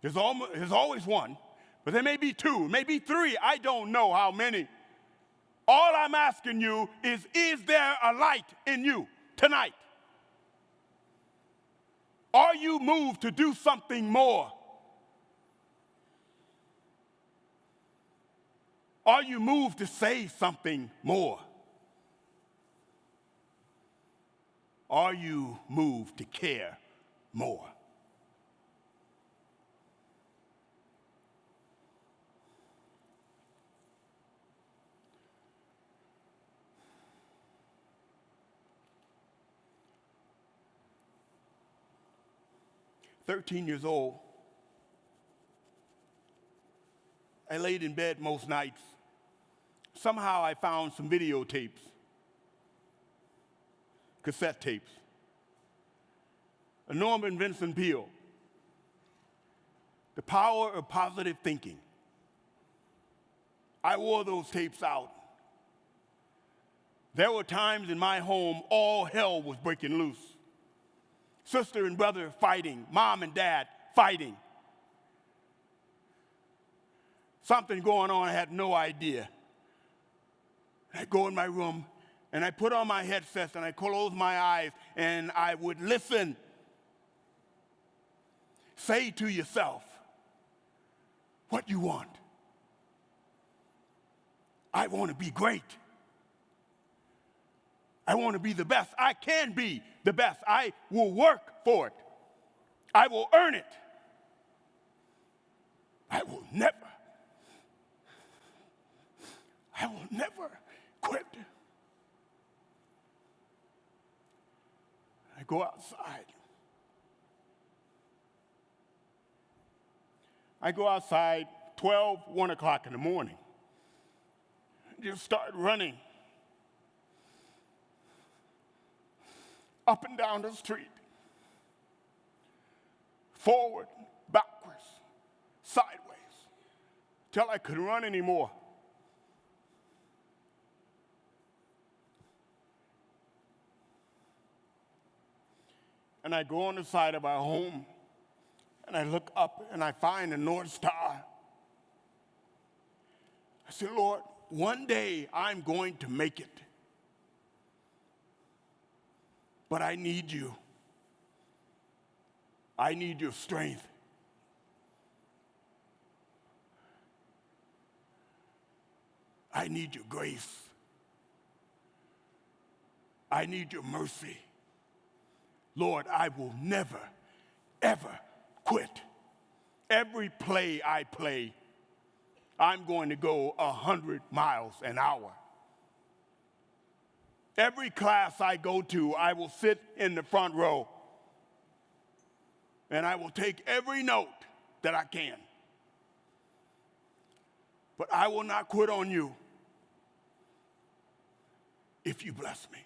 There's always one, but there may be two, maybe three. I don't know how many. All I'm asking you is there a light in you tonight? Are you moved to do something more? Are you moved to say something more? Are you moved to care more? I was 13 years old. I laid in bed most nights. Somehow I found some videotapes, cassette tapes. A Norman Vincent Peale, The Power of Positive Thinking. I wore those tapes out. There were times in my home all hell was breaking loose. Sister and brother fighting, mom and dad fighting. Something going on, I had no idea. I go in my room and I put on my headsets and I close my eyes and I would listen. Say to yourself what you want. I want to be great. I want to be the best. I can be the best. I will work for it. I will earn it. I will never quit. I go outside. I go outside 12, 1 o'clock in the morning. Just start running up and down the street, forward, backwards, sideways, till I couldn't run anymore. And I go on the side of our home, and I look up, and I find a North Star. I said, Lord, one day I'm going to make it. But I need you. I need your strength. I need your grace. I need your mercy. Lord, I will never, ever quit. Every play I play, I'm going to go 100 miles an hour. Every class I go to, I will sit in the front row and I will take every note that I can. But I will not quit on you if you bless me.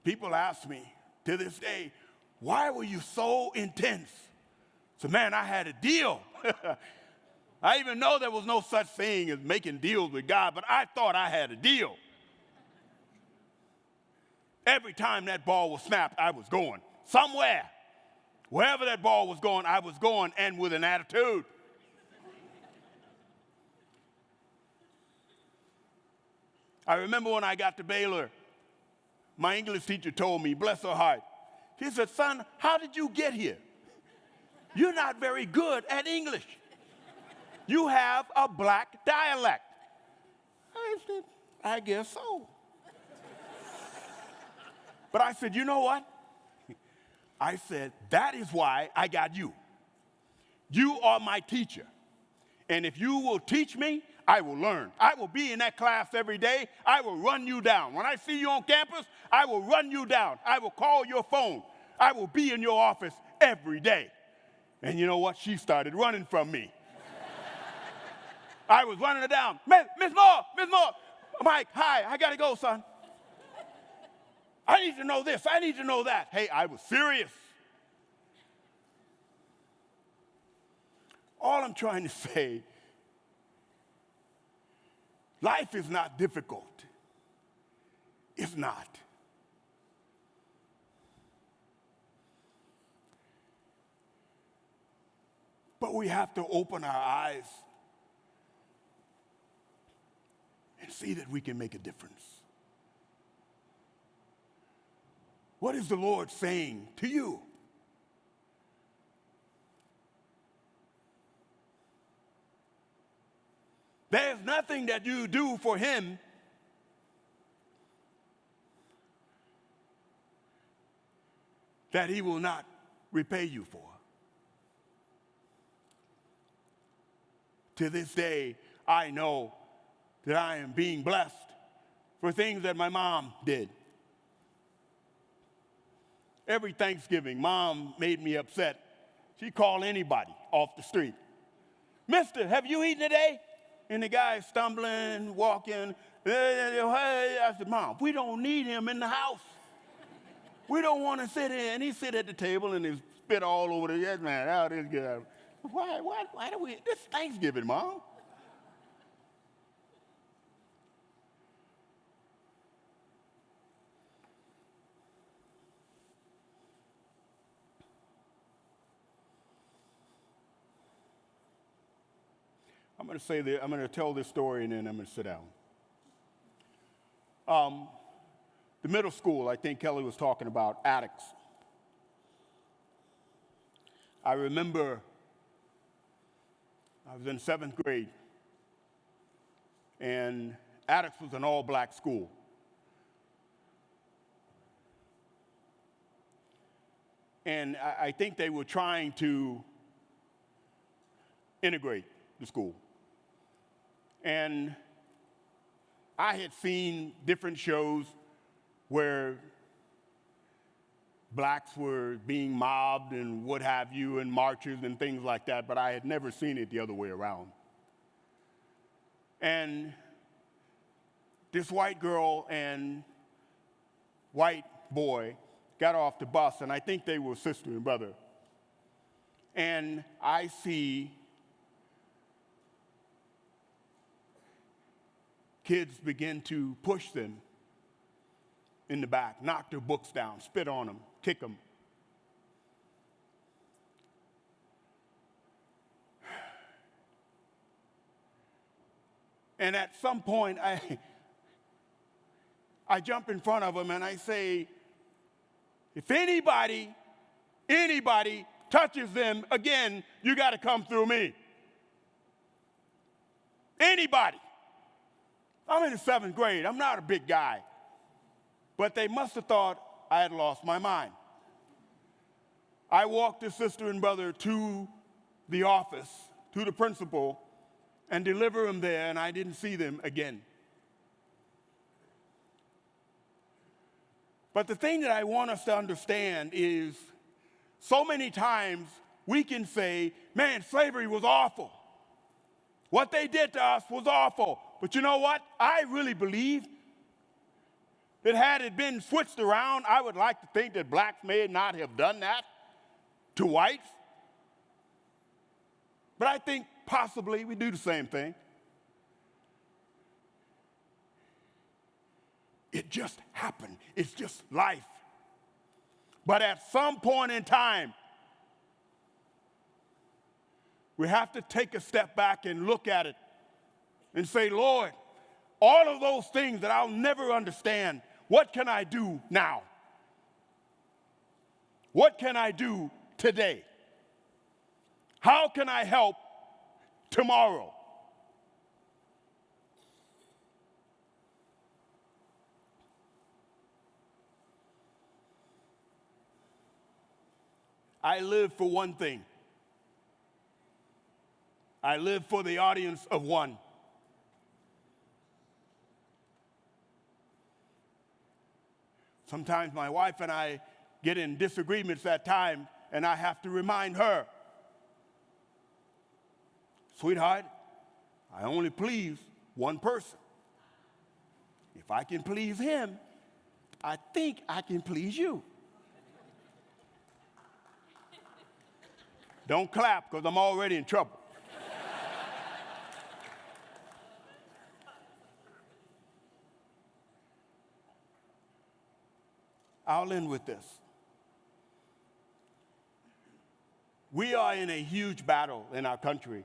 People ask me to this day, why were you so intense? So, man, I had a deal. I even know there was no such thing as making deals with God, but I thought I had a deal. Every time that ball was snapped, I was going somewhere. Wherever that ball was going, I was going, and with an attitude. I remember when I got to Baylor, my English teacher told me, bless her heart, she said, son, how did you get here? You're not very good at English. You have a black dialect. I said, I guess so. But I said, you know what? I said, that is why I got you. You are my teacher. And if you will teach me, I will learn. I will be in that class every day. I will run you down. When I see you on campus, I will run you down. I will call your phone. I will be in your office every day. And you know what? She started running from me. I was running her down. Miss Moore. Mike, hi, I got to go, son. I need to know this. I need to know that. Hey, I was serious. all I'm trying to say, life is not difficult. It's not. But we have to open our eyes and see that we can make a difference. What is the Lord saying to you? There's nothing that you do for him that he will not repay you for. To this day, I know that I am being blessed for things that my mom did. Every Thanksgiving, Mom made me upset. She'd call anybody off the street. Mister, have you eaten today? And the guy stumbling, walking. I said, Mom, we don't need him in the house. We don't want to sit here. And he sit at the table and he spit all over the, yes, man, out this guy. Why do we, this Thanksgiving, Mom. I'm going to tell this story and then I'm going to sit down. The middle school, I think Kelly was talking about addicts. I remember I was in 7th grade, and Addicts was an all-black school. And I think they were trying to integrate the school. And I had seen different shows where blacks were being mobbed and what have you, and marches and things like that, but I had never seen it the other way around. And this white girl and white boy got off the bus, and I think they were sister and brother. And I see kids begin to push them in the back, knock their books down, spit on them, kick them. And at some point, I jump in front of them and I say, if anybody touches them again, you got to come through me. Anybody. I'm in the 7th grade. I'm not a big guy. But they must have thought I had lost my mind. I walked the sister and brother to the office, to the principal, and deliver them there, and I didn't see them again. But the thing that I want us to understand is so many times we can say, man, slavery was awful. What they did to us was awful. But you know what? I really believe that had it been switched around, I would like to think that blacks may not have done that to whites. But I think possibly we do the same thing. It just happened. It's just life. But at some point in time, we have to take a step back and look at it and say, Lord, all of those things that I'll never understand, what can I do now? What can I do today? How can I help tomorrow? I live for one thing. I live for the audience of one. Sometimes my wife and I get in disagreements at times, and I have to remind her, sweetheart, I only please one person. If I can please him, I think I can please you. Don't clap, because I'm already in trouble. I'll end with this. We are in a huge battle in our country,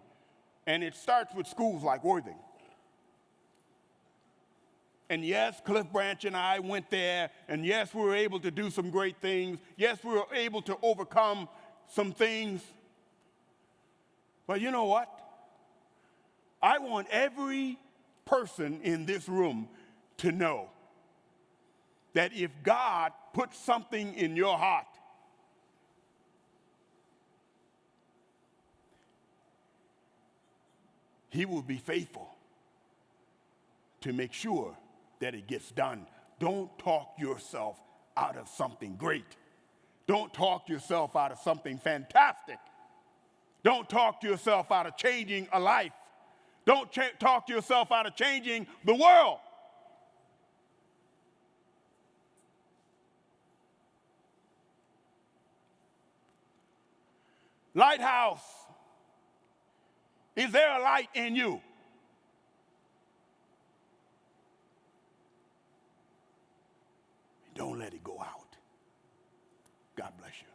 and it starts with schools like Worthing. And yes, Cliff Branch and I went there, and yes, we were able to do some great things. Yes, we were able to overcome some things. But you know what? I want every person in this room to know that if God puts something in your heart, He will be faithful to make sure that it gets done. Don't talk yourself out of something great. Don't talk yourself out of something fantastic. Don't talk yourself out of changing a life. Don't talk yourself out of changing the world. Lighthouse, is there a light in you? Don't let it go out. God bless you.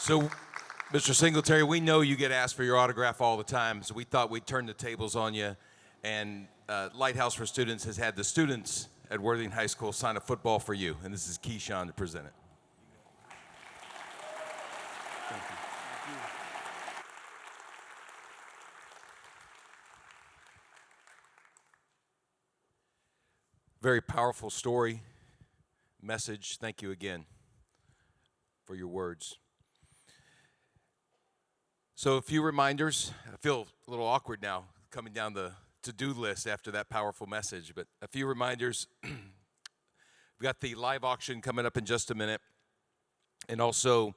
So, Mr. Singletary, we know you get asked for your autograph all the time, so we thought we'd turn the tables on you. And Lighthouse for Students has had the students at Worthing High School sign a football for you, and this is Keyshawn to present it. Thank you. Very powerful story, message. Thank you again for your words. So a few reminders. I feel a little awkward now coming down the to-do list after that powerful message, but a few reminders. We've got the live auction coming up in just a minute. And also,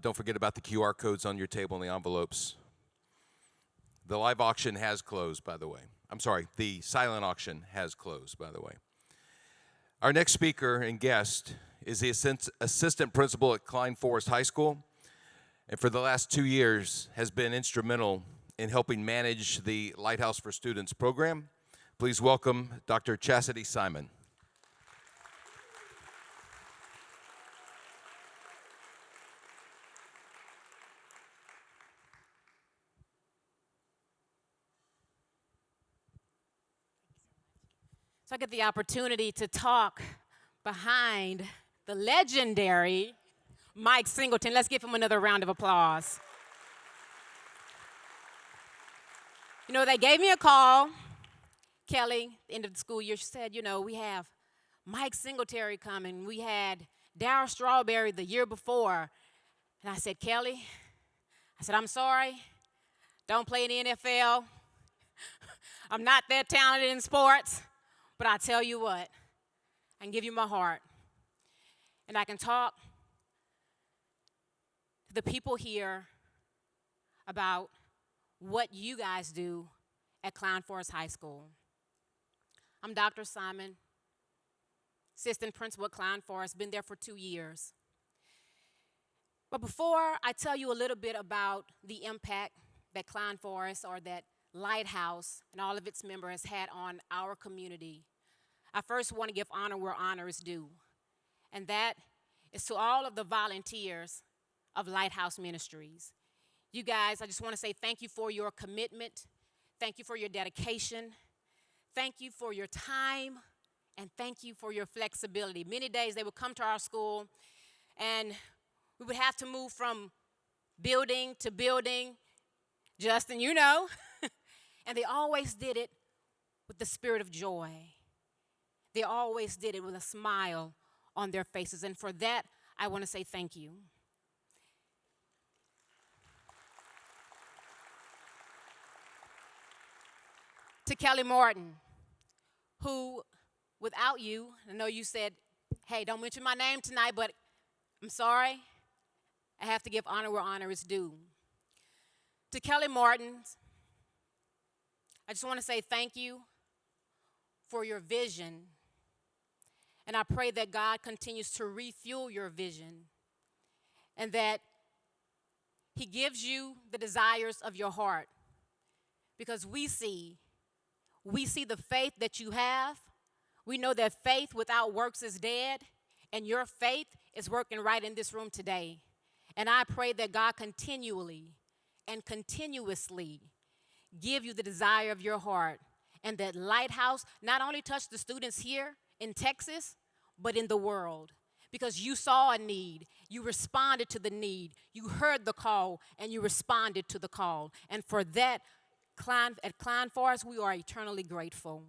don't forget about the QR codes on your table and the envelopes. The live auction has closed, by the way. I'm sorry, the silent auction has closed, by the way. Our next speaker and guest is the assistant principal at Klein Forest High School, and for the last 2 years has been instrumental in helping manage the Lighthouse for Students program. Please welcome Dr. Chastity Simon. So I get the opportunity to talk behind the legendary Mike Singleton. Let's give him another round of applause. You know, they gave me a call, Kelly, end of the school year. She said, you know, we have Mike Singletary coming. We had Darryl Strawberry the year before. And I said, Kelly, I said, I'm sorry. Don't play in the NFL. I'm not that talented in sports. But I tell you what, I can give you my heart. And I can talk to the people here about what you guys do at Klein Forest High School. I'm Dr. Simon, assistant principal at Klein Forest, been there for 2 years. But before I tell you a little bit about the impact that Klein Forest or that Lighthouse and all of its members had on our community, I first want to give honor where honor is due. And that is to all of the volunteers of Lighthouse Ministries. You guys, I just want to say thank you for your commitment. Thank you for your dedication. Thank you for your time. And thank you for your flexibility. Many days they would come to our school and we would have to move from building to building. Justin, you know. And they always did it with the spirit of joy. They always did it with a smile on their faces. And for that, I want to say thank you. To Kelly Martin, who, without you, I know you said, hey, don't mention my name tonight, but I'm sorry. I have to give honor where honor is due. To Kelly Martin, I just want to say thank you for your vision. And I pray that God continues to refuel your vision and that He gives you the desires of your heart. Because we see the faith that you have. We know that faith without works is dead, and your faith is working right in this room today. And I pray that God continually and continuously give you the desire of your heart, and that Lighthouse not only touch the students here in Texas, but in the world. Because you saw a need, you responded to the need, you heard the call, and you responded to the call. And for that, at Klein Forest, we are eternally grateful.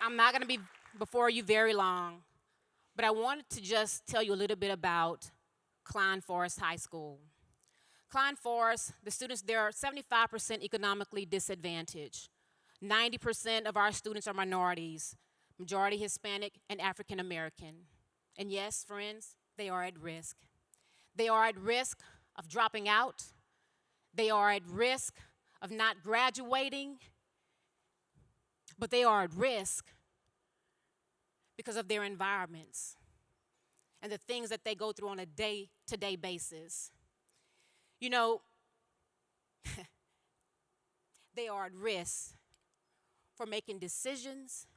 I'm not going to be before you very long, but I wanted to just tell you a little bit about Klein Forest High School. Klein Forest, the students there are 75% economically disadvantaged. 90% of our students are minorities, majority Hispanic and African American. And yes, friends, they are at risk. They are at risk of dropping out. They are at risk of not graduating. But they are at risk because of their environments and the things that they go through on a day-to-day basis. You know, they are at risk for making decisions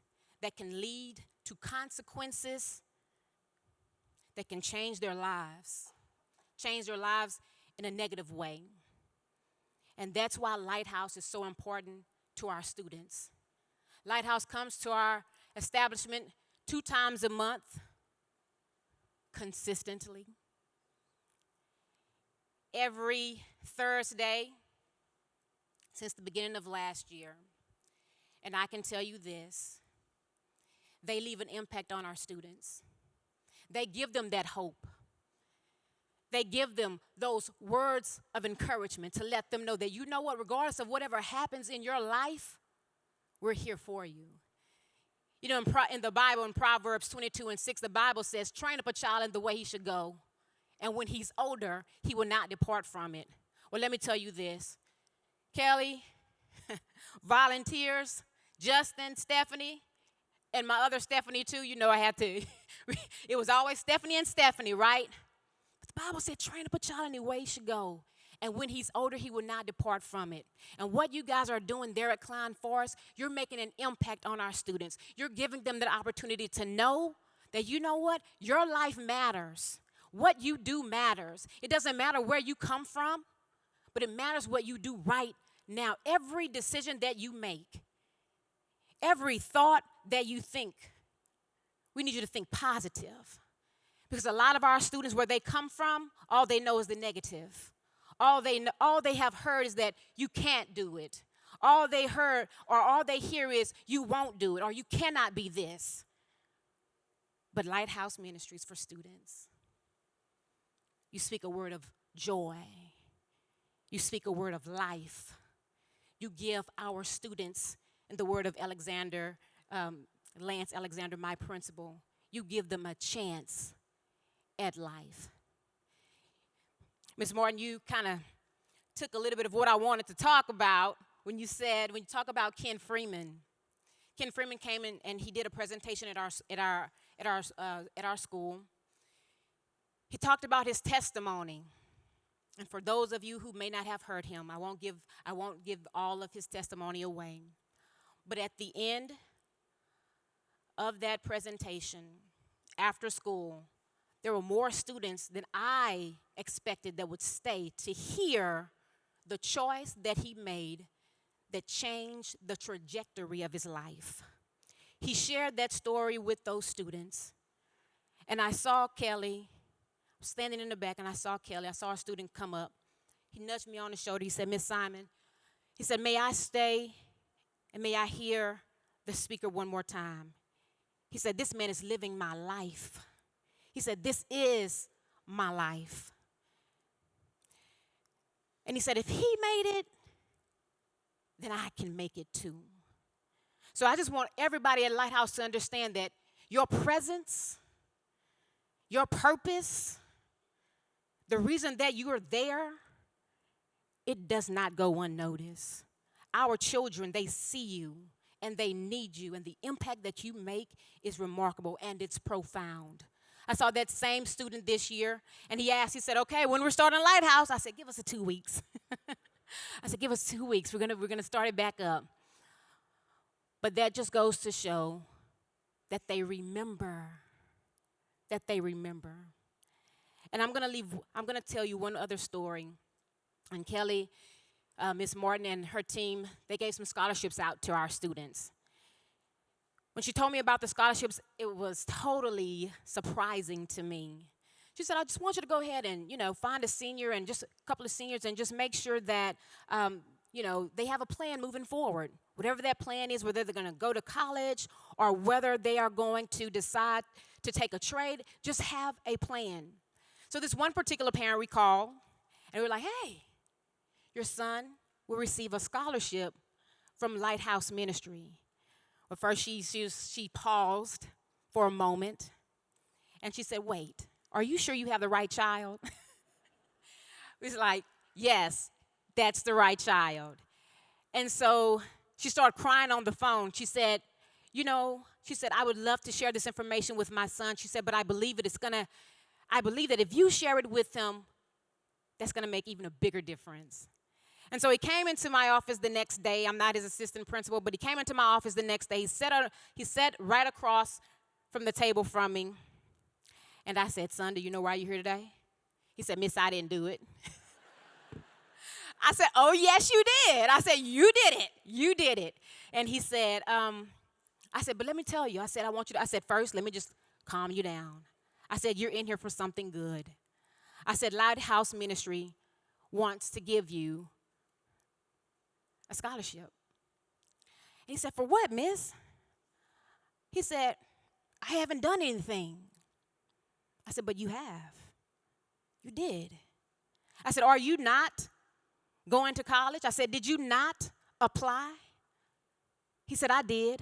that can lead to consequences that can change their lives in a negative way. And that's why Lighthouse is so important to our students. Lighthouse comes to our establishment 2 times a month, consistently. Every Thursday since the beginning of last year. And I can tell you this, they leave an impact on our students. They give them that hope. They give them those words of encouragement to let them know that, you know what, regardless of whatever happens in your life, we're here for you. You know, in the Bible, in Proverbs 22:6, the Bible says, train up a child in the way he should go, and when he's older, he will not depart from it. Well, let me tell you this. Kelly, volunteers, Justin, Stephanie, and my other Stephanie too. You know I had to. It was always Stephanie and Stephanie, right? But the Bible said, train up a child in the way he should go. And when he's older, he will not depart from it. And what you guys are doing there at Klein Forest, you're making an impact on our students. You're giving them the opportunity to know that, you know what, your life matters. What you do matters. It doesn't matter where you come from, but it matters what you do right now. Every decision that you make, every thought that you think, we need you to think positive. Because a lot of our students, where they come from, all they know is the negative. All they have heard is that you can't do it. All they heard or all they hear is you won't do it or you cannot be this. But Lighthouse Ministries for students, you speak a word of joy. You speak a word of life. You give our students, in the word of Lance Alexander, my principal, you give them a chance at life. Ms. Martin, you kind of took a little bit of what I wanted to talk about when you talk about Ken Freeman. Ken Freeman came in and he did a presentation at our school. He talked about his testimony. And for those of you who may not have heard him, I won't give all of his testimony away. But at the end of that presentation, after school, there were more students than I expected that would stay to hear the choice that he made that changed the trajectory of his life. He shared that story with those students. And I saw Kelly standing in the back, and I saw Kelly. I saw a student come up. He nudged me on the shoulder. He said, Miss Simon, he said, may I stay and may I hear the speaker one more time? He said, this man is living my life. He said, this is my life. And he said, if he made it, then I can make it too. So I just want everybody at Lighthouse to understand that your presence, your purpose, the reason that you are there it does not go unnoticed. Our children, they see you and they need you, and the impact that you make is remarkable and it's profound. I saw that same student this year, and he said, okay, when we're starting Lighthouse, I said, give us 2 weeks. I said, give us 2 weeks. We're gonna start it back up. But that just goes to show that they remember, And I'm gonna tell you one other story. And Kelly, Miss Martin and her team, they gave some scholarships out to our students. When she told me about the scholarships, it was totally surprising to me. She said, I just want you to go ahead and, find a senior and just a couple of seniors and just make sure that, they have a plan moving forward. Whatever that plan is, whether they're going to go to college or whether they are going to decide to take a trade, just have a plan. So this one particular parent we called, and we were like, hey, your son will receive a scholarship from Lighthouse Ministry. But first she paused for a moment, and she said, wait, are you sure you have the right child? We was like, yes, that's the right child. And so she started crying on the phone. She said, I would love to share this information with my son. She said, but I believe that if you share it with him, that's gonna make even a bigger difference. And so he came into my office the next day. I'm not his assistant principal, but he came into my office the next day. He sat right across from the table from me. And I said, son, do you know why you're here today? He said, Miss, I didn't do it. I said, oh, yes, you did. I said, you did it. You did it. And he said, I said, but let me tell you. I said, first, let me just calm you down. I said, you're in here for something good. I said, Lighthouse Ministry wants to give you a scholarship. And he said, for what, miss? He said, I haven't done anything. I said, but you have. You did. I said, are you not going to college? I said, did you not apply? He said, I did.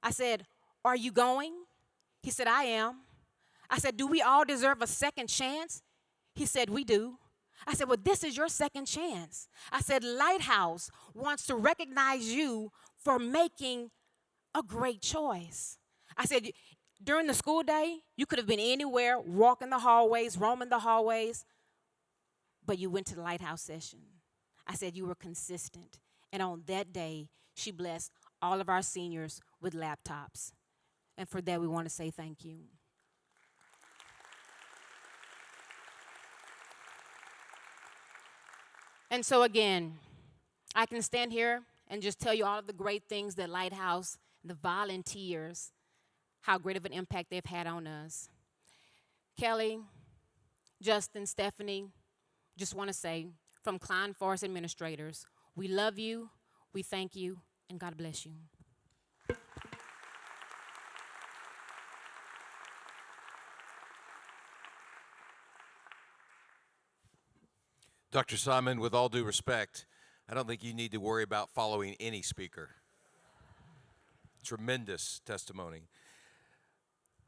I said, are you going? He said, I am. I said, do we all deserve a second chance? He said, we do. I said, well, this is your second chance. I said, Lighthouse wants to recognize you for making a great choice. I said, during the school day, you could have been anywhere, walking the hallways, roaming the hallways, but you went to the Lighthouse session. I said, you were consistent. And on that day, she blessed all of our seniors with laptops. And for that, we want to say thank you. And so again, I can stand here and just tell you all of the great things that Lighthouse, the volunteers, how great of an impact they've had on us. Kelly, Justin, Stephanie, just want to say, from Klein Forest administrators, we love you, we thank you, and God bless you. Dr. Simon, with all due respect, I don't think you need to worry about following any speaker. Tremendous testimony.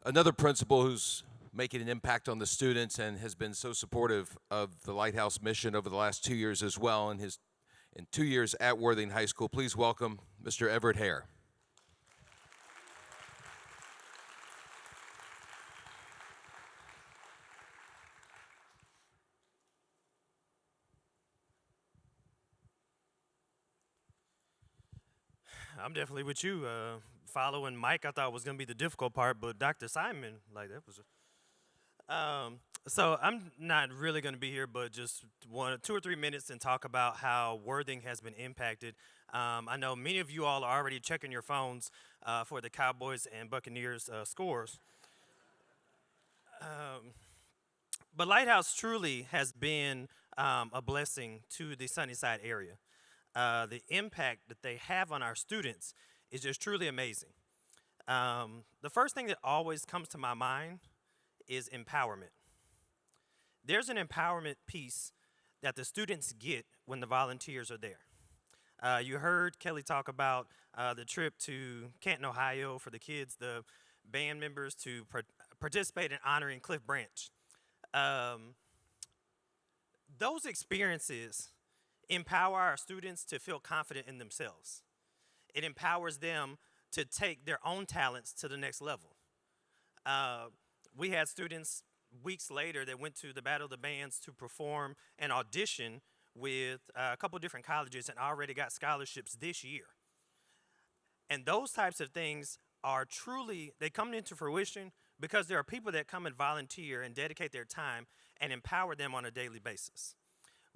Another principal who's making an impact on the students and has been so supportive of the Lighthouse mission over the last 2 years as well, in 2 years at Worthing High School. Please welcome Mr. Everett Hare. I'm definitely with you. Following Mike, I thought was going to be the difficult part, but Dr. Simon, that was. So I'm not really going to be here, but just 2 or 3 minutes and talk about how Worthing has been impacted. I know many of you all are already checking your phones for the Cowboys and Buccaneers scores. But Lighthouse truly has been a blessing to the Sunnyside area. The impact that they have on our students is just truly amazing. The first thing that always comes to my mind is empowerment. There's an empowerment piece that the students get when the volunteers are there. You heard Kelly talk about the trip to Canton, Ohio for the kids, the band members to participate in honoring Cliff Branch. Those experiences empower our students to feel confident in themselves. It empowers them to take their own talents to the next level. We had students weeks later that went to the Battle of the Bands to perform and audition with a couple different colleges and already got scholarships this year. And those types of things are truly, they come into fruition because there are people that come and volunteer and dedicate their time and empower them on a daily basis.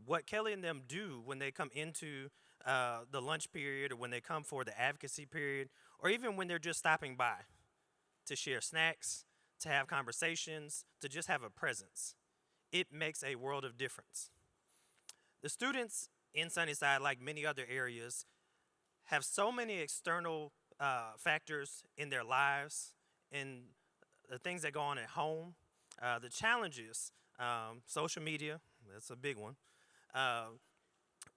What Kelly and them do when they come into the lunch period, or when they come for the advocacy period, or even when they're just stopping by to share snacks, to have conversations, to just have a presence, it makes a world of difference. The students in Sunnyside, like many other areas, have so many external factors in their lives, in the things that go on at home, the challenges, social media, that's a big one.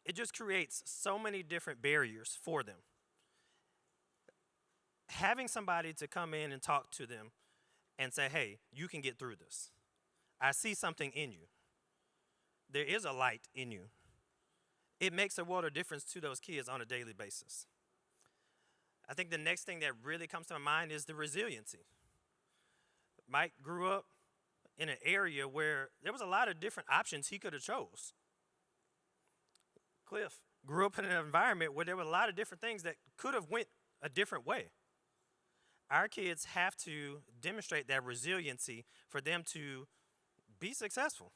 It just creates so many different barriers for them. Having somebody to come in and talk to them and say, hey, you can get through this. I see something in you. There is a light in you. It makes a world of difference to those kids on a daily basis. I think the next thing that really comes to my mind is the resiliency. Mike grew up in an area where there was a lot of different options he could have chose. Cliff grew up in an environment where there were a lot of different things that could have went a different way. Our kids have to demonstrate that resiliency for them to be successful.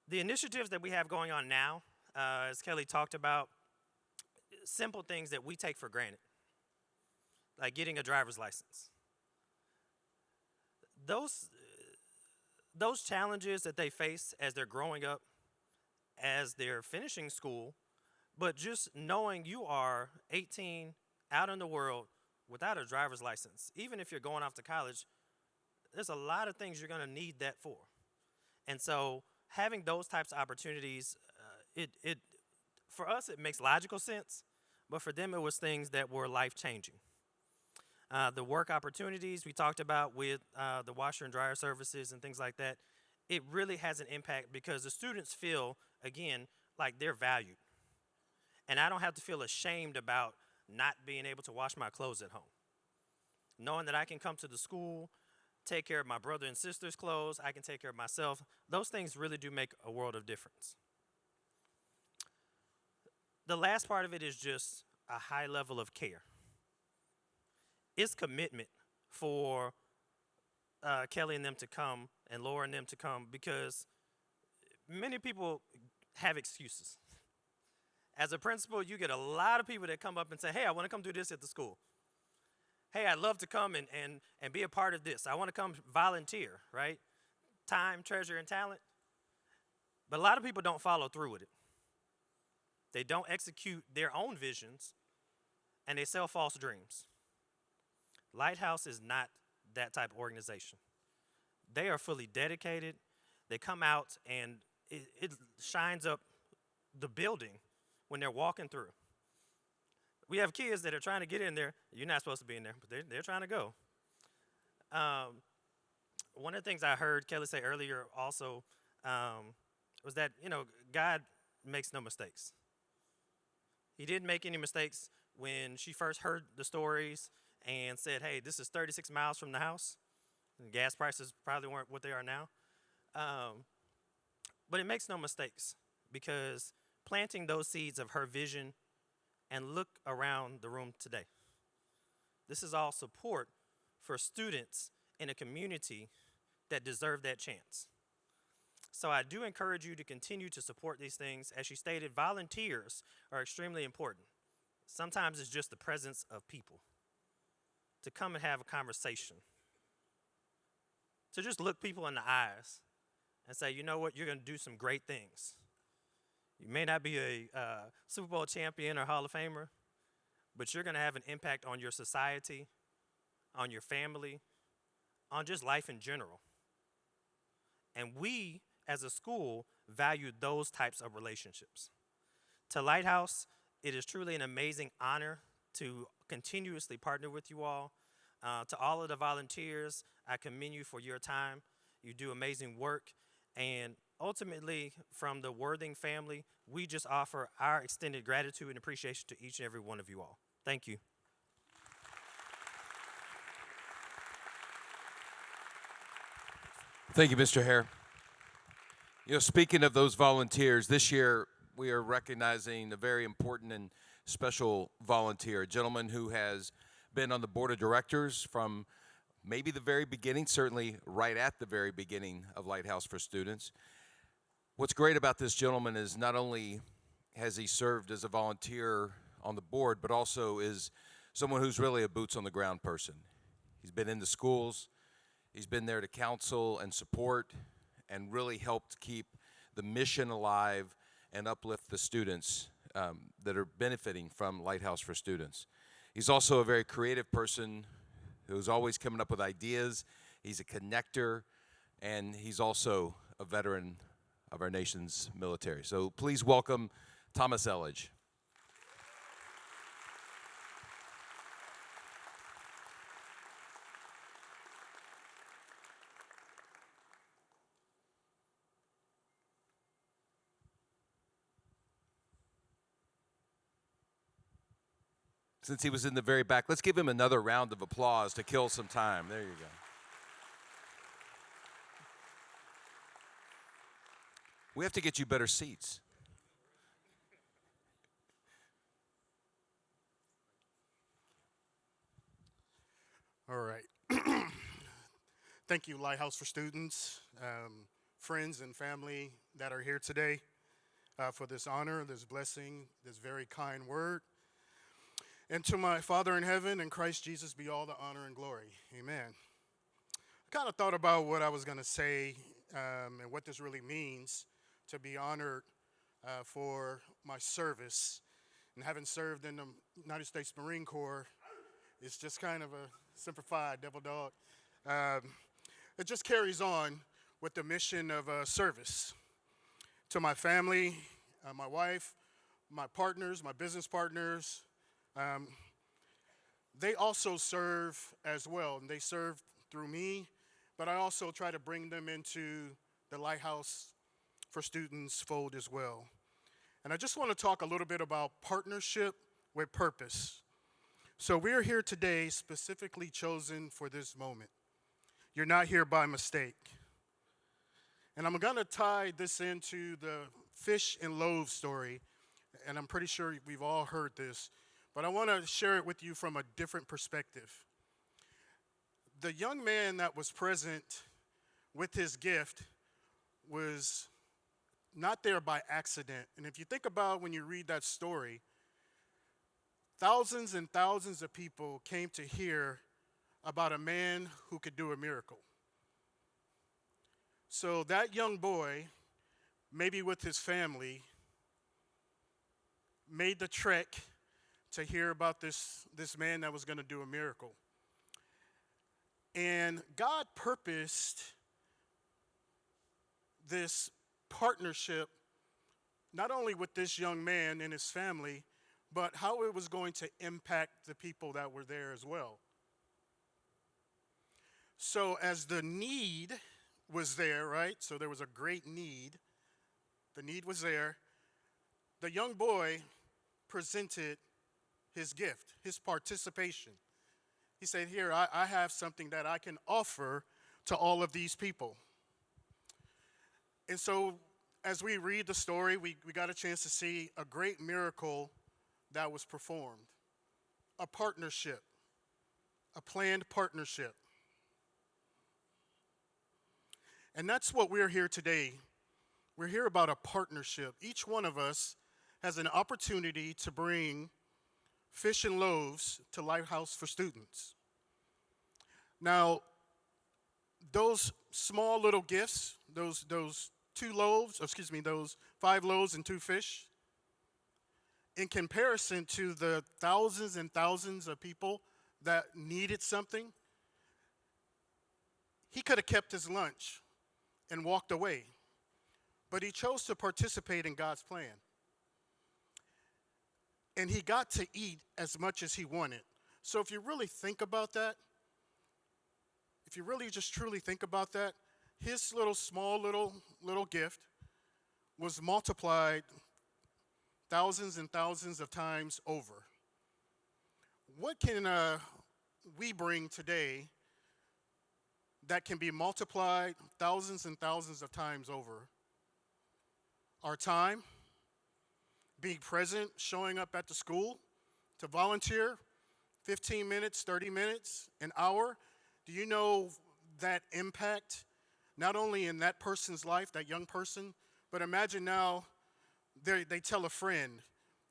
The initiatives that we have going on now, as Kelly talked about, simple things that we take for granted, like getting a driver's license. Those challenges that they face as they're growing up, as they're finishing school, but just knowing you are 18, out in the world, without a driver's license, even if you're going off to college, there's a lot of things you're going to need that for. And so having those types of opportunities, for us, it makes logical sense, but for them, it was things that were life-changing. The work opportunities we talked about with the washer and dryer services and things like that, it really has an impact because the students feel, again, like they're valued. And I don't have to feel ashamed about not being able to wash my clothes at home. Knowing that I can come to the school, take care of my brother and sister's clothes, I can take care of myself, those things really do make a world of difference. The last part of it is just a high level of care. It's commitment for Kelly and them to come and Laura and them to come because many people have excuses. As a principal, you get a lot of people that come up and say, hey, I want to come do this at the school. Hey, I'd love to come and be a part of this. I want to come volunteer, right? Time, treasure, and talent. But a lot of people don't follow through with it. They don't execute their own visions, and they sell false dreams. Lighthouse is not that type of organization. They are fully dedicated. They come out, and it shines up the building when they're walking through. We have kids that are trying to get in there. You're not supposed to be in there, but they're trying to go. One of the things I heard Kelly say earlier also was that, God makes no mistakes. He didn't make any mistakes when she first heard the stories and said, hey, this is 36 miles from the house. And gas prices probably weren't what they are now. But it makes no mistakes because planting those seeds of her vision, and look around the room today. This is all support for students in a community that deserve that chance. So I do encourage you to continue to support these things. As she stated, volunteers are extremely important. Sometimes it's just the presence of people to come and have a conversation, to just look people in the eyes and say, you know what, you're going to do some great things. You may not be a Super Bowl champion or Hall of Famer, but you're going to have an impact on your society, on your family, on just life in general. And we, as a school, value those types of relationships. To Lighthouse, it is truly an amazing honor to continuously partner with you all. To all of the volunteers, I commend you for your time. You do amazing work. And ultimately, from the Worthing family, we just offer our extended gratitude and appreciation to each and every one of you all. Thank you. Thank you, Mr. Hare. You know, speaking of those volunteers, this year we are recognizing a very important and special volunteer, a gentleman who has been on the board of directors from maybe the very beginning, certainly right at the very beginning of Lighthouse for Students. What's great about this gentleman is not only has he served as a volunteer on the board, but also is someone who's really a boots on the ground person. He's been in the schools, he's been there to counsel and support and really helped keep the mission alive and uplift the students that are benefiting from Lighthouse for Students. He's also a very creative person who's always coming up with ideas. He's a connector, and he's also a veteran of our nation's military. So please welcome Thomas Elledge. Since he was in the very back, let's give him another round of applause to kill some time. There you go. We have to get you better seats. All right. Thank you, Lighthouse for Students, friends and family that are here today for this honor, this blessing, this very kind word. And to my Father in heaven and Christ Jesus be all the honor and glory. Amen. I kind of thought about what I was going to say and what this really means to be honored for my service. And having served in the United States Marine Corps, it's just kind of a simplified devil dog. It just carries on with the mission of service. To my family, my wife, my partners, my business partners, they also serve as well, and they serve through me, but I also try to bring them into the Lighthouse for Students fold as well. And I just want to talk a little bit about partnership with purpose. So we're here today specifically chosen for this moment. You're not here by mistake. And I'm going to tie this into the fish and loaves story, and I'm pretty sure we've all heard this. But I want to share it with you from a different perspective. The young man that was present with his gift was not there by accident. And if you think about when you read that story, thousands and thousands of people came to hear about a man who could do a miracle. So that young boy, maybe with his family, made the trek to hear about this man that was going to do a miracle. And God purposed this partnership not only with this young man and his family, but how it was going to impact the people that were there as well. So as the need was there, right? So there was a great need. The need was there. The young boy presented his gift, his participation. He said, here, I have something that I can offer to all of these people. And so as we read the story, we got a chance to see a great miracle that was performed. A partnership, a planned partnership. And that's what we're here today. We're here about a partnership. Each one of us has an opportunity to bring fish and loaves to Lighthouse for Students. Now, those small little gifts, those 5 loaves and 2 fish, in comparison to the thousands and thousands of people that needed something, he could have kept his lunch and walked away. But he chose to participate in God's plan. And he got to eat as much as he wanted. So if you really think about that, if you really just truly think about that, his small little gift was multiplied thousands and thousands of times over. What can we bring today that can be multiplied thousands and thousands of times over? Our time, being present, showing up at the school to volunteer, 15 minutes, 30 minutes, an hour. Do you know that impact, not only in that person's life, that young person, but imagine now they tell a friend,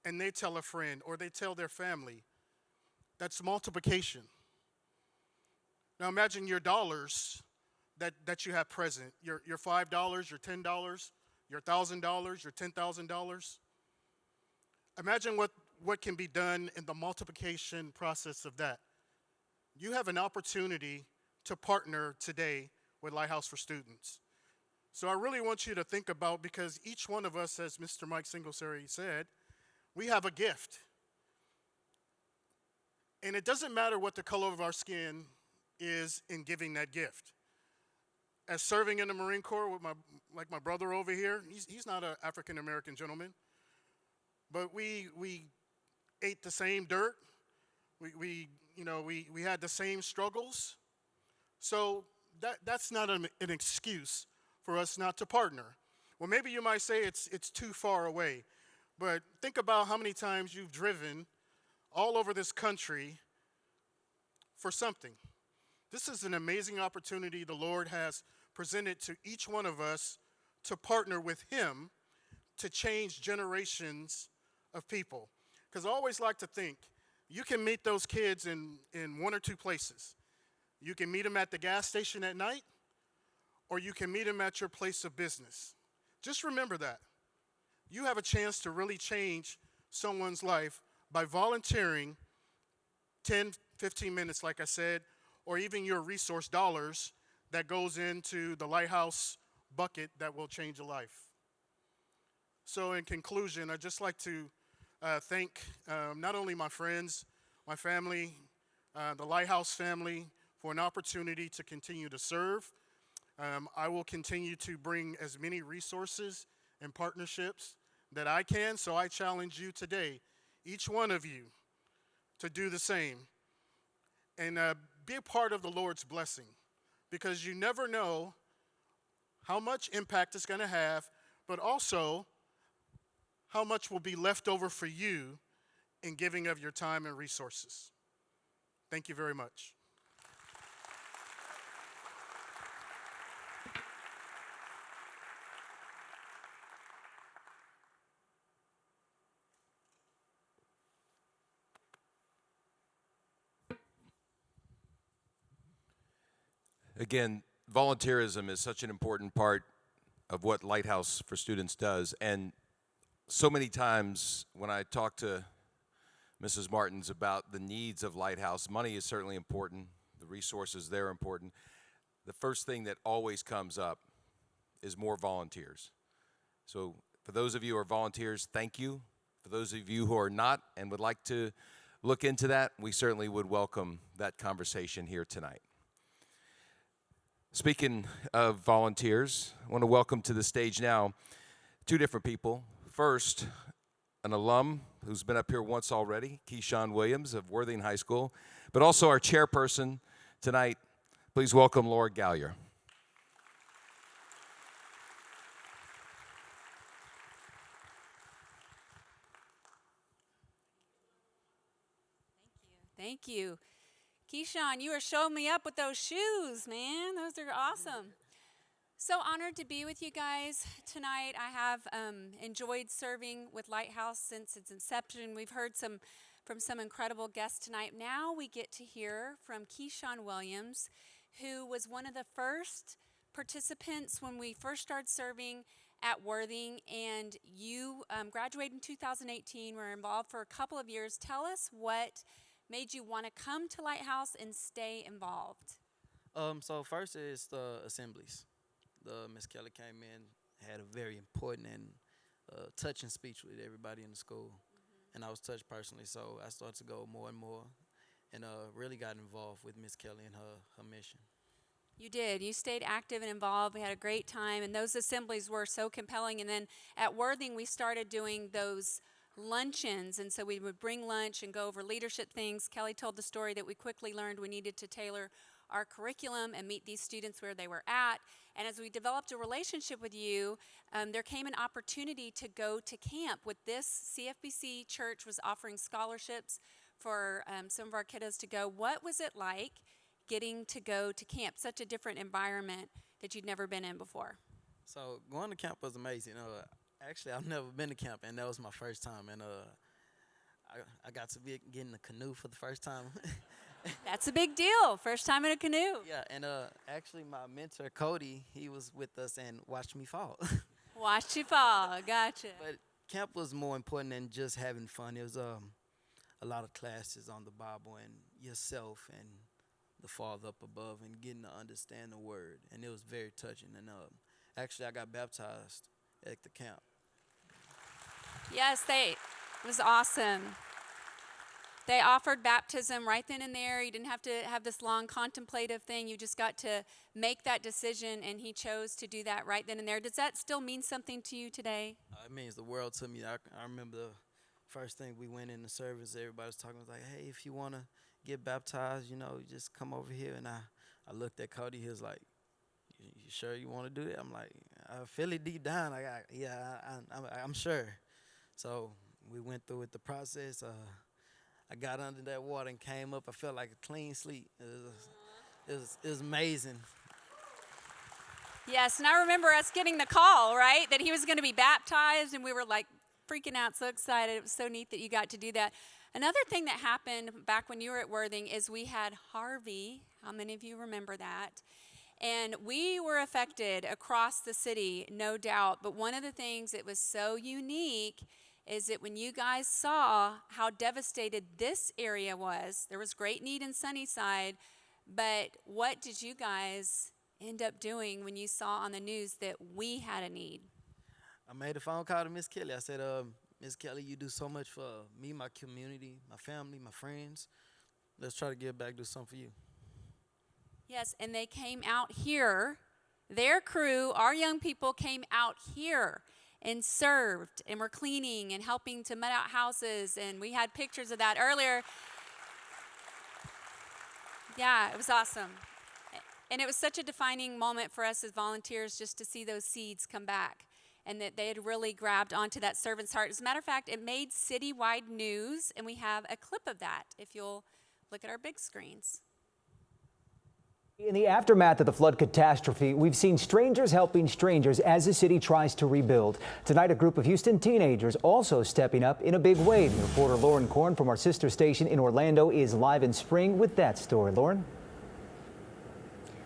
and they tell a friend, or they tell their family. That's multiplication. Now imagine your dollars that you have present, your $5, your $10, your $1,000, your $10,000. Imagine what can be done in the multiplication process of that. You have an opportunity to partner today with Lighthouse for Students. So I really want you to think about, because each one of us, as Mr. Mike Singletary said, we have a gift. And it doesn't matter what the color of our skin is in giving that gift. As serving in the Marine Corps with my brother over here, he's not an African American gentleman, but we ate the same dirt. We had the same struggles. So that's not an excuse for us not to partner. Well, maybe you might say it's too far away, but think about how many times you've driven all over this country for something. This is an amazing opportunity the Lord has presented to each one of us to partner with Him to change generations of people. Because I always like to think, you can meet those kids in one or two places. You can meet them at the gas station at night, or you can meet them at your place of business. Just remember that. You have a chance to really change someone's life by volunteering 10, 15 minutes, like I said, or even your resource dollars that goes into the Lighthouse bucket that will change a life. So in conclusion, I'd just like to thank not only my friends, my family, the Lighthouse family, for an opportunity to continue to serve. I will continue to bring as many resources and partnerships that I can, so I challenge you today, each one of you, to do the same and be a part of the Lord's blessing, because you never know how much impact it's going to have, but also how much will be left over for you in giving of your time and resources. Thank you very much. Again, volunteerism is such an important part of what Lighthouse for Students does. And so many times when I talk to Mrs. Martins about the needs of Lighthouse, money is certainly important. The resources there are important. The first thing that always comes up is more volunteers. So for those of you who are volunteers, thank you. For those of you who are not and would like to look into that, we certainly would welcome that conversation here tonight. Speaking of volunteers, I want to welcome to the stage now two different people. First, an alum who's been up here once already, Keyshawn Williams of Worthing High School, but also our chairperson tonight. Please welcome Laura Gallier. Thank you. Keyshawn, you are showing me up with those shoes, man. Those are awesome. So honored to be with you guys tonight. I have enjoyed serving with Lighthouse since its inception. We've heard from some incredible guests tonight. Now we get to hear from Keyshawn Williams, who was one of the first participants when we first started serving at Worthing, and you graduated in 2018, were involved for a couple of years. Tell us what made you want to come to Lighthouse and stay involved? So first is the assemblies. Miss Kelly came in, had a very important and touching speech with everybody in the school, and I was touched personally. So I started to go more and more, and really got involved with Miss Kelly and her mission. You did. You stayed active and involved. We had a great time, and those assemblies were so compelling. And then at Worthing, we started doing those luncheons, and so we would bring lunch and go over leadership things. Kelly told the story that we quickly learned we needed to tailor our curriculum and meet these students where they were at. And as we developed a relationship with you, there came an opportunity to go to camp. With this, CFBC Church was offering scholarships for some of our kiddos to go. What was it like getting to go to camp, such a different environment that you'd never been in before? So going to camp was amazing. Actually, I've never been to camp, and that was my first time. And I got to get in the canoe for the first time. That's a big deal. First time in a canoe. Yeah, and actually my mentor, Cody, he was with us and watched me fall. Watched you fall. Gotcha. But camp was more important than just having fun. It was a lot of classes on the Bible and yourself and the Father up above and getting to understand the Word. And it was very touching. And actually, I got baptized at the camp. Yes, it was awesome. They offered baptism right then and there. You didn't have to have this long contemplative thing. You just got to make that decision, and he chose to do that right then and there. Does that still mean something to you today? It means the world to me. I remember the first thing we went in the service, everybody was talking, was like, hey, if you want to get baptized, you just come over here. And I looked at Cody. He was like, you sure you want to do that? I'm like, I feel it deep down. I'm sure. So we went through with the process. I got under that water and came up. I felt like a clean sleep. It was amazing. Yes, and I remember us getting the call, right, that he was going to be baptized, and we were like freaking out, so excited. It was so neat that you got to do that. Another thing that happened back when you were at Worthing is we had Harvey. How many of you remember that? And we were affected across the city, no doubt. But one of the things that was so unique is that when you guys saw how devastated this area was, there was great need in Sunnyside, but what did you guys end up doing when you saw on the news that we had a need? I made a phone call to Miss Kelly. I said, Miss Kelly, you do so much for me, my community, my family, my friends. Let's try to give back, do something for you. Yes, and they came out here. Their crew, our young people, came out here and served and were cleaning and helping to mud out houses, and we had pictures of that earlier. Yeah, it was awesome. And it was such a defining moment for us as volunteers just to see those seeds come back and that they had really grabbed onto that servant's heart. As a matter of fact, it made citywide news, and we have a clip of that if you'll look at our big screens. In the aftermath of the flood catastrophe, we've seen strangers helping strangers as the city tries to rebuild. Tonight, a group of Houston teenagers also stepping up in a big way. Reporter Lauren Korn from our sister station in Orlando is live in Spring with that story. Lauren?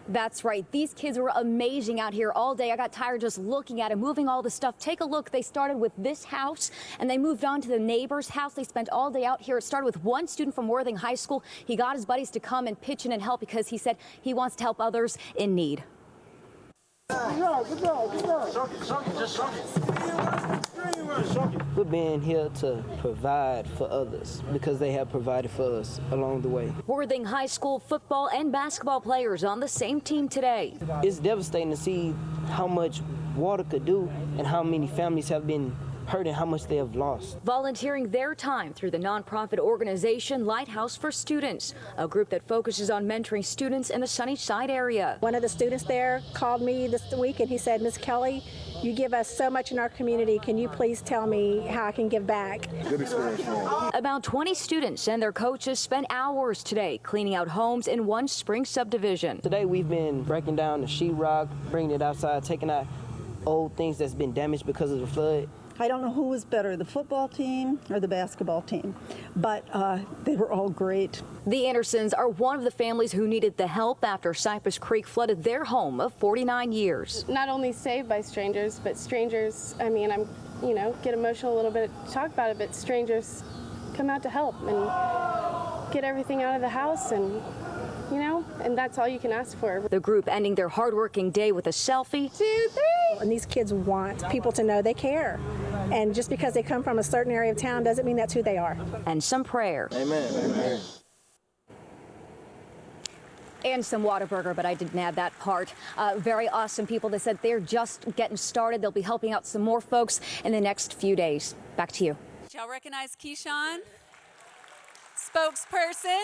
That's right. These kids were amazing out here all day. I got tired just looking at it, moving all the stuff. Take a look. They started with this house and they moved on to the neighbor's house. They spent all day out here. It started with one student from Worthing High School. He got his buddies to come and pitch in and help because he said he wants to help others in need. We've been here to provide for others because they have provided for us along the way. Worthing High School football and basketball players on the same team today. It's devastating to see how much water could do and how many families have been hurt and how much they have lost. Volunteering their time through the nonprofit organization Lighthouse for Students, a group that focuses on mentoring students in the Sunnyside area. One of the students there called me this week and he said, Miss Kelly, you give us so much in our community. Can you please tell me how I can give back? Good experience. About 20 students and their coaches spent hours today cleaning out homes in one Spring subdivision. Today we've been breaking down the sheetrock, bringing it outside, taking out old things that's been damaged because of the flood. I don't know who was better, the football team or the basketball team, but they were all great. The Andersons are one of the families who needed the help after Cypress Creek flooded their home of 49 years. Not only saved by strangers, but strangers, I mean, I'm, get emotional a little bit to talk about it, but strangers come out to help and get everything out of the house and that's all you can ask for. The group ending their hardworking day with a selfie. 2, 3. And these kids want people to know they care. And just because they come from a certain area of town doesn't mean that's who they are. And some prayer. Amen. Amen. and some Whataburger, but I didn't add that part. Very awesome people. They said they're just getting started. They'll be helping out some more folks in the next few days. Back to you. Did y'all recognize Keyshawn? Spokesperson.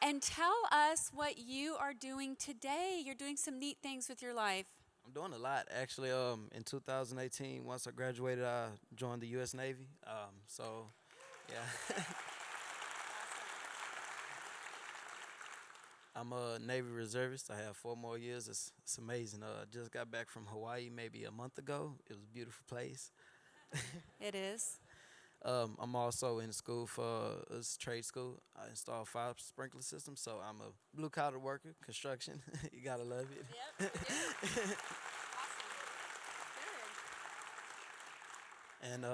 And tell us what you are doing today. You're doing some neat things with your life. I'm doing a lot, actually. In 2018, once I graduated, I joined the U.S. Navy. So, yeah. I'm a Navy reservist. I have 4 more years. It's amazing. Just got back from Hawaii maybe a month ago. It was a beautiful place. It is. I'm also in school for a trade school. I install fire sprinkler systems, so I'm a blue-collar worker, construction. You gotta love it. Yep. Awesome. Good. And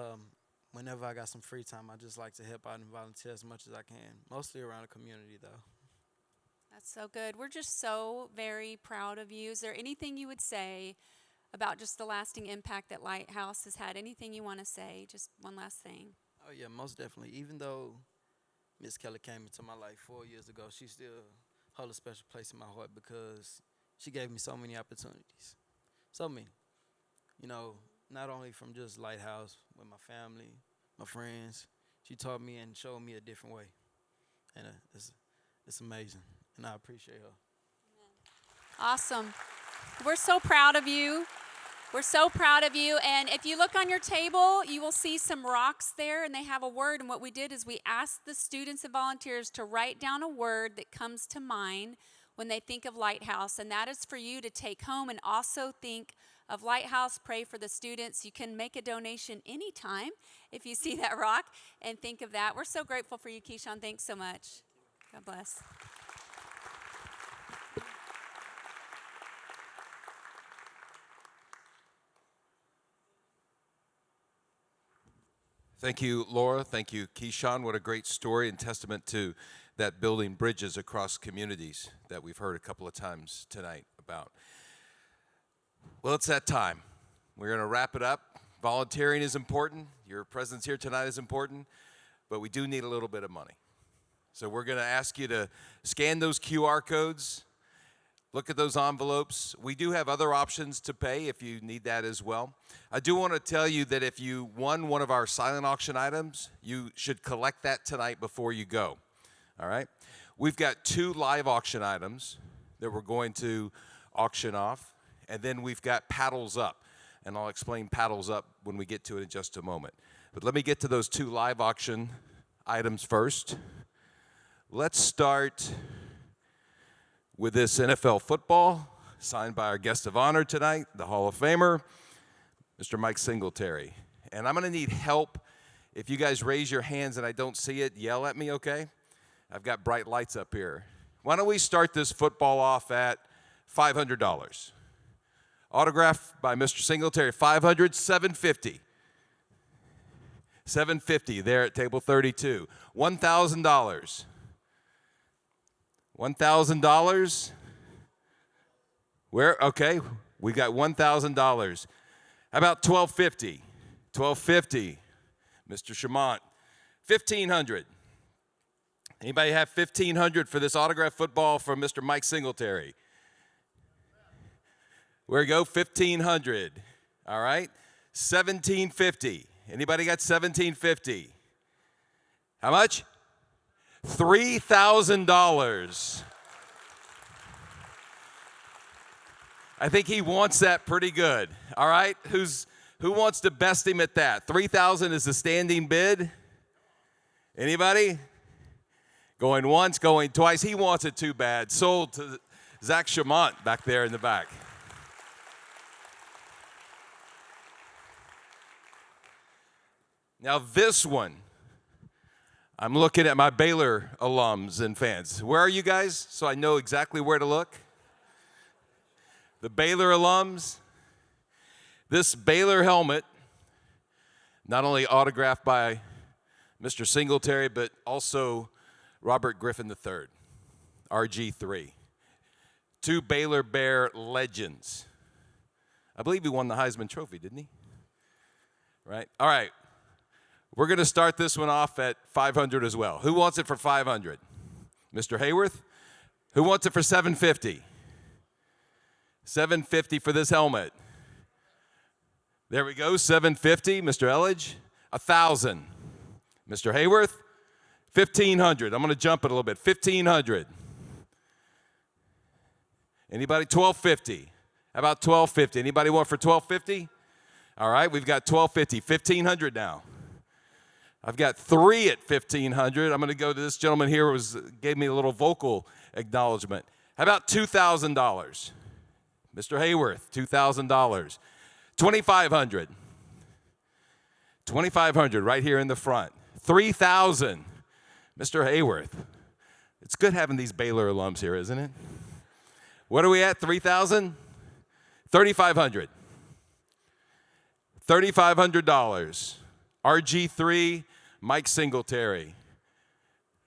whenever I got some free time, I just like to help out and volunteer as much as I can, mostly around the community, though. That's so good. We're just so very proud of you. Is there anything you would say about just the lasting impact that Lighthouse has had? Anything you want to say? Just one last thing. Oh, yeah, most definitely. Even though Miss Kelly came into my life 4 years ago, she still holds a special place in my heart because she gave me so many opportunities. So many. You know, not only from just Lighthouse, with my family, my friends. She taught me and showed me a different way. And it's amazing. And I appreciate her. Awesome. We're so proud of you. We're so proud of you. And if you look on your table, you will see some rocks there, and they have a word. And what we did is we asked the students and volunteers to write down a word that comes to mind when they think of Lighthouse. And that is for you to take home and also think of Lighthouse. Pray for the students. You can make a donation anytime if you see that rock and think of that. We're so grateful for you, Keyshawn. Thanks so much. God bless. Thank you, Laura. Thank you, Keyshawn. What a great story and testament to that building bridges across communities that we've heard a couple of times tonight about. Well, it's that time. We're going to wrap it up. Volunteering is important. Your presence here tonight is important, but we do need a little bit of money. So we're going to ask you to scan those QR codes. Look at those envelopes. We do have other options to pay if you need that as well. I do want to tell you that if you won one of our silent auction items, you should collect that tonight before you go. All right? We've got 2 live auction items that we're going to auction off, and then we've got paddles up, and I'll explain paddles up when we get to it in just a moment. But let me get to those 2 live auction items first. Let's start with this NFL football, signed by our guest of honor tonight, the Hall of Famer, Mr. Mike Singletary. And I'm going to need help. If you guys raise your hands and I don't see it, yell at me, okay? I've got bright lights up here. Why don't we start this football off at $500? Autograph by Mr. Singletary, $500, $750. $750 there at table 32. $1,000. $1,000. Where? Okay, we got $1,000. How about $1,250? $1,250. Mr. Chamont. $1,500. Anybody have $1,500 for this autograph football from Mr. Mike Singletary? Where we go? $1,500. All right. $1,750. Anybody got $1,750? How much? $3,000. I think he wants that pretty good. All right, who wants to best him at that? $3,000 is the standing bid. Anybody? Going once, going twice. He wants it too bad. Sold to Zach Chamont back there in the back. Now this one, I'm looking at my Baylor alums and fans. Where are you guys? So I know exactly where to look. The Baylor alums. This Baylor helmet, not only autographed by Mr. Singletary, but also Robert Griffin III, RG3. 2 Baylor Bear legends. I believe he won the Heisman Trophy, didn't he? Right? All right. We're going to start this one off at $500 as well. Who wants it for $500? Mr. Hayworth? Who wants it for $750? $750 for this helmet. There we go, $750, Mr. Elledge. $1,000. Mr. Hayworth, $1,500. I'm going to jump it a little bit. $1,500. Anybody? $1,250. How about $1,250? Anybody want for $1,250? All right, we've got $1,250. $1,500 now. I've got 3 at $1,500. I'm going to go to this gentleman here who gave me a little vocal acknowledgement. How about $2,000? Mr. Hayworth, $2,000. $2,500. $2,500 right here in the front. $3,000. Mr. Hayworth. It's good having these Baylor alums here, isn't it? What are we at? $3,000? $3,500. $3,500. RG3, Mike Singletary.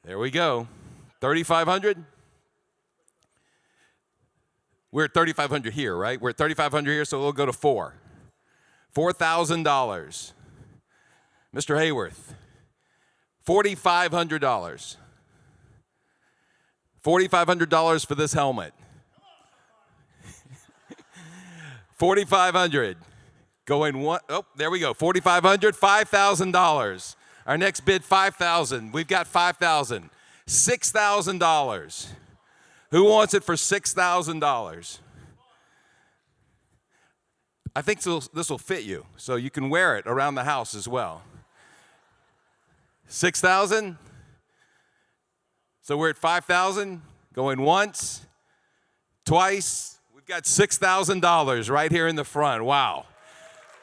There we go. $3,500. We're at $3,500 here, right? We're at $3,500 here, so we'll go to $4,000. $4,000. Mr. Hayworth. $4,500. $4,500 for this helmet. $4,500. Going one, oh, there we go. $4,500, $5,000. Our next bid, $5,000. We've got $5,000. $6,000. Who wants it for $6,000? I think this will fit you, so you can wear it around the house as well. $6,000. So we're at $5,000. Going once, twice. We've got $6,000 right here in the front. Wow.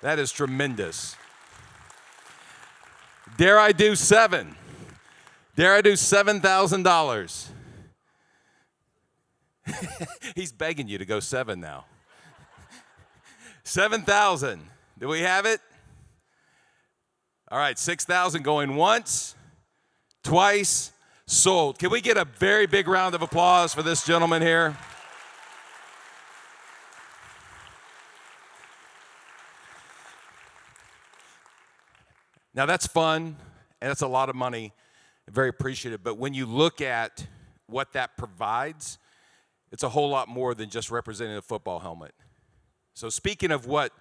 That is tremendous. Dare I do 7? Dare I do $7,000? He's begging you to go 7 now. 7,000. Do we have it? All right, 6,000 going once, twice, sold. Can we get a very big round of applause for this gentleman here? Now that's fun, and that's a lot of money, very appreciative, but when you look at what that provides, it's a whole lot more than just representing a football helmet. So speaking of what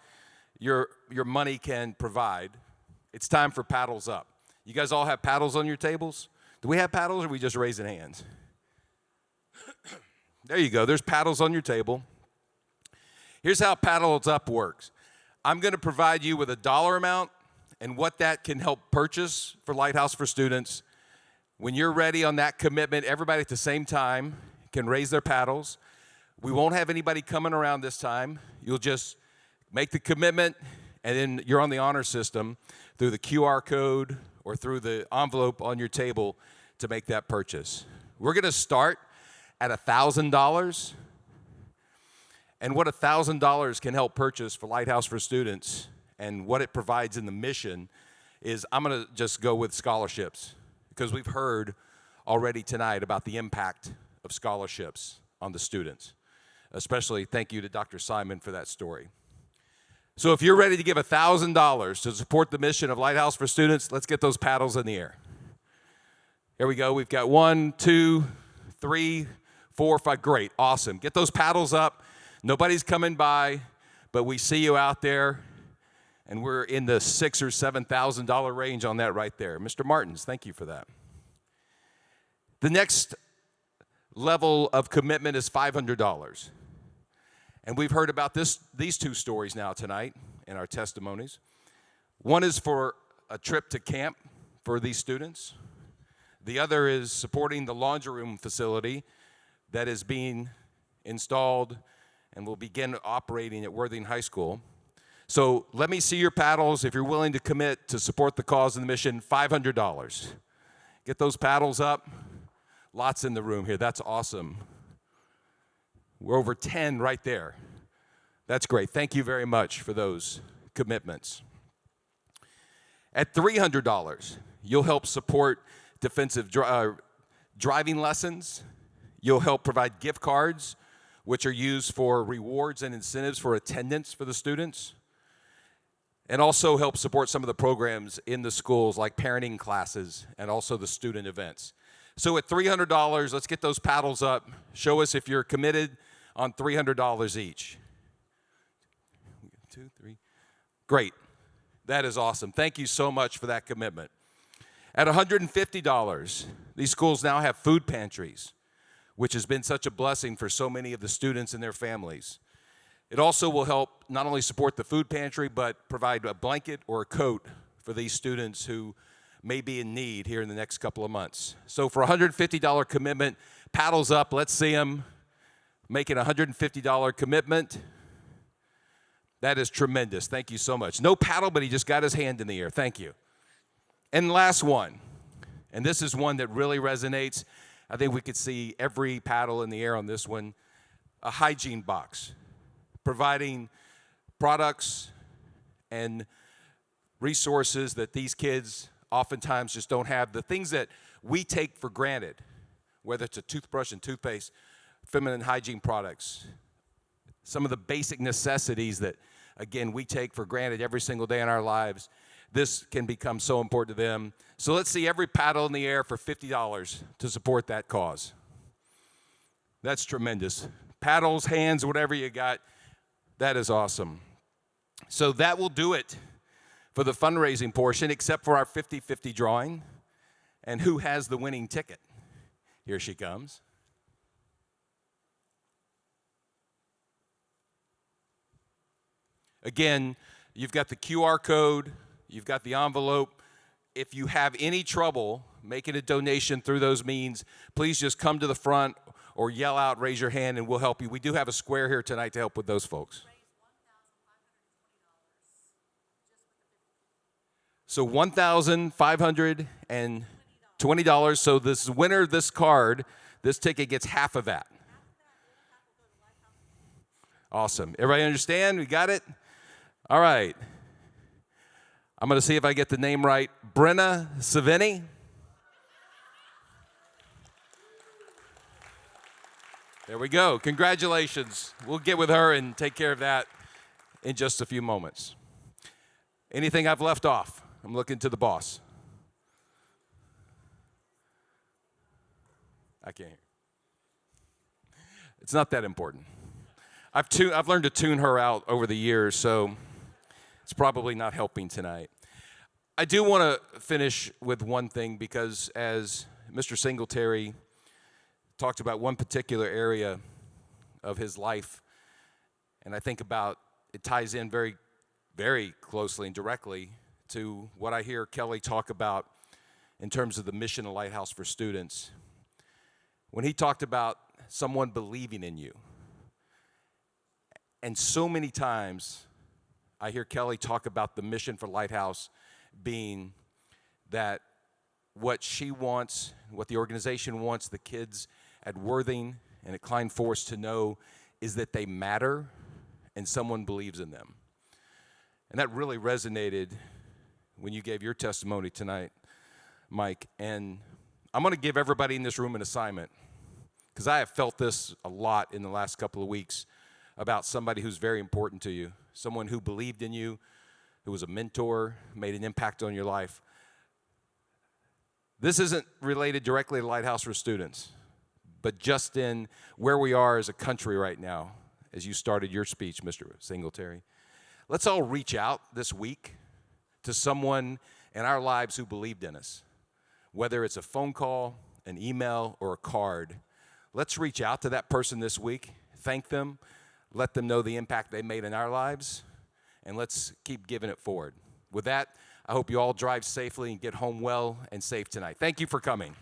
your money can provide, it's time for paddles up. You guys all have paddles on your tables? Do we have paddles, or are we just raising hands? There you go, there's paddles on your table. Here's how paddles up works. I'm gonna provide you with a dollar amount and what that can help purchase for Lighthouse for Students. When you're ready on that commitment, everybody at the same time can raise their paddles. We won't have anybody coming around this time. You'll just make the commitment, and then you're on the honor system through the QR code or through the envelope on your table to make that purchase. We're gonna start at $1,000, and what $1,000 can help purchase for Lighthouse for Students and what it provides in the mission is I'm gonna just go with scholarships, because we've heard already tonight about the impact of scholarships on the students. Especially thank you to Dr. Simon for that story. So if you're ready to give $1,000 to support the mission of Lighthouse for Students, let's get those paddles in the air. Here we go, we've got 1, 2, 3, 4, 5, great, awesome. Get those paddles up. Nobody's coming by, but we see you out there, and we're in the $6,000 or $7,000 range on that right there. Mr. Martins, thank you for that. The next level of commitment is $500. And we've heard about these two stories now tonight in our testimonies. One is for a trip to camp for these students. The other is supporting the laundry room facility that is being installed and will begin operating at Worthing High School. So let me see your paddles. If you're willing to commit to support the cause and the mission, $500. Get those paddles up. Lots in the room here. That's awesome. We're over 10 right there. That's great. Thank you very much for those commitments. At $300, you'll help support defensive driving lessons. You'll help provide gift cards, which are used for rewards and incentives for attendance for the students, and also help support some of the programs in the schools like parenting classes and also the student events. So at $300, let's get those paddles up. Show us if you're committed on $300 each. 2, 3. Great. That is awesome. Thank you so much for that commitment. At $150, these schools now have food pantries, which has been such a blessing for so many of the students and their families. It also will help not only support the food pantry, but provide a blanket or a coat for these students who may be in need here in the next couple of months. So for a $150 commitment, paddles up, let's see them making a $150 commitment. That is tremendous. Thank you so much. No paddle, but he just got his hand in the air. Thank you. And last one, and this is one that really resonates. I think we could see every paddle in the air on this one. A hygiene box, providing products and resources that these kids oftentimes just don't have. The things that we take for granted, whether it's a toothbrush and toothpaste, feminine hygiene products, some of the basic necessities that, again, we take for granted every single day in our lives. This can become so important to them. So let's see every paddle in the air for $50 to support that cause. That's tremendous. Paddles, hands, whatever you got, that is awesome. So that will do it for the fundraising portion, except for our 50-50 drawing. And who has the winning ticket? Here she comes. Again, you've got the QR code, you've got the envelope. If you have any trouble making a donation through those means, please just come to the front or yell out, raise your hand, and we'll help you. We do have a square here tonight to help with those folks. So $1,520. So this winner of this card, this ticket gets half of that. Awesome. Everybody understand? We got it? All right. I'm going to see if I get the name right. Brenna Savini. There we go. Congratulations. We'll get with her and take care of that in just a few moments. Anything I've left off? I'm looking to the boss. I can't hear. It's not that important. I've learned to tune her out over the years, so it's probably not helping tonight. I do want to finish with one thing, because as Mr. Singletary talked about one particular area of his life, and I think about it ties in very, very closely and directly to what I hear Kelly talk about in terms of the mission of Lighthouse for Students. When he talked about someone believing in you, and so many times I hear Kelly talk about the mission for Lighthouse being that what she wants, what the organization wants the kids at Worthing and at Klein Forest to know is that they matter and someone believes in them. And that really resonated when you gave your testimony tonight, Mike. And I'm going to give everybody in this room an assignment, because I have felt this a lot in the last couple of weeks about somebody who's very important to you, someone who believed in you, who was a mentor, made an impact on your life. This isn't related directly to Lighthouse for Students, but just in where we are as a country right now, as you started your speech, Mr. Singletary. Let's all reach out this week to someone in our lives who believed in us, whether it's a phone call, an email, or a card. Let's reach out to that person this week, thank them, let them know the impact they made in our lives, and let's keep giving it forward. With that, I hope you all drive safely and get home well and safe tonight. Thank you for coming.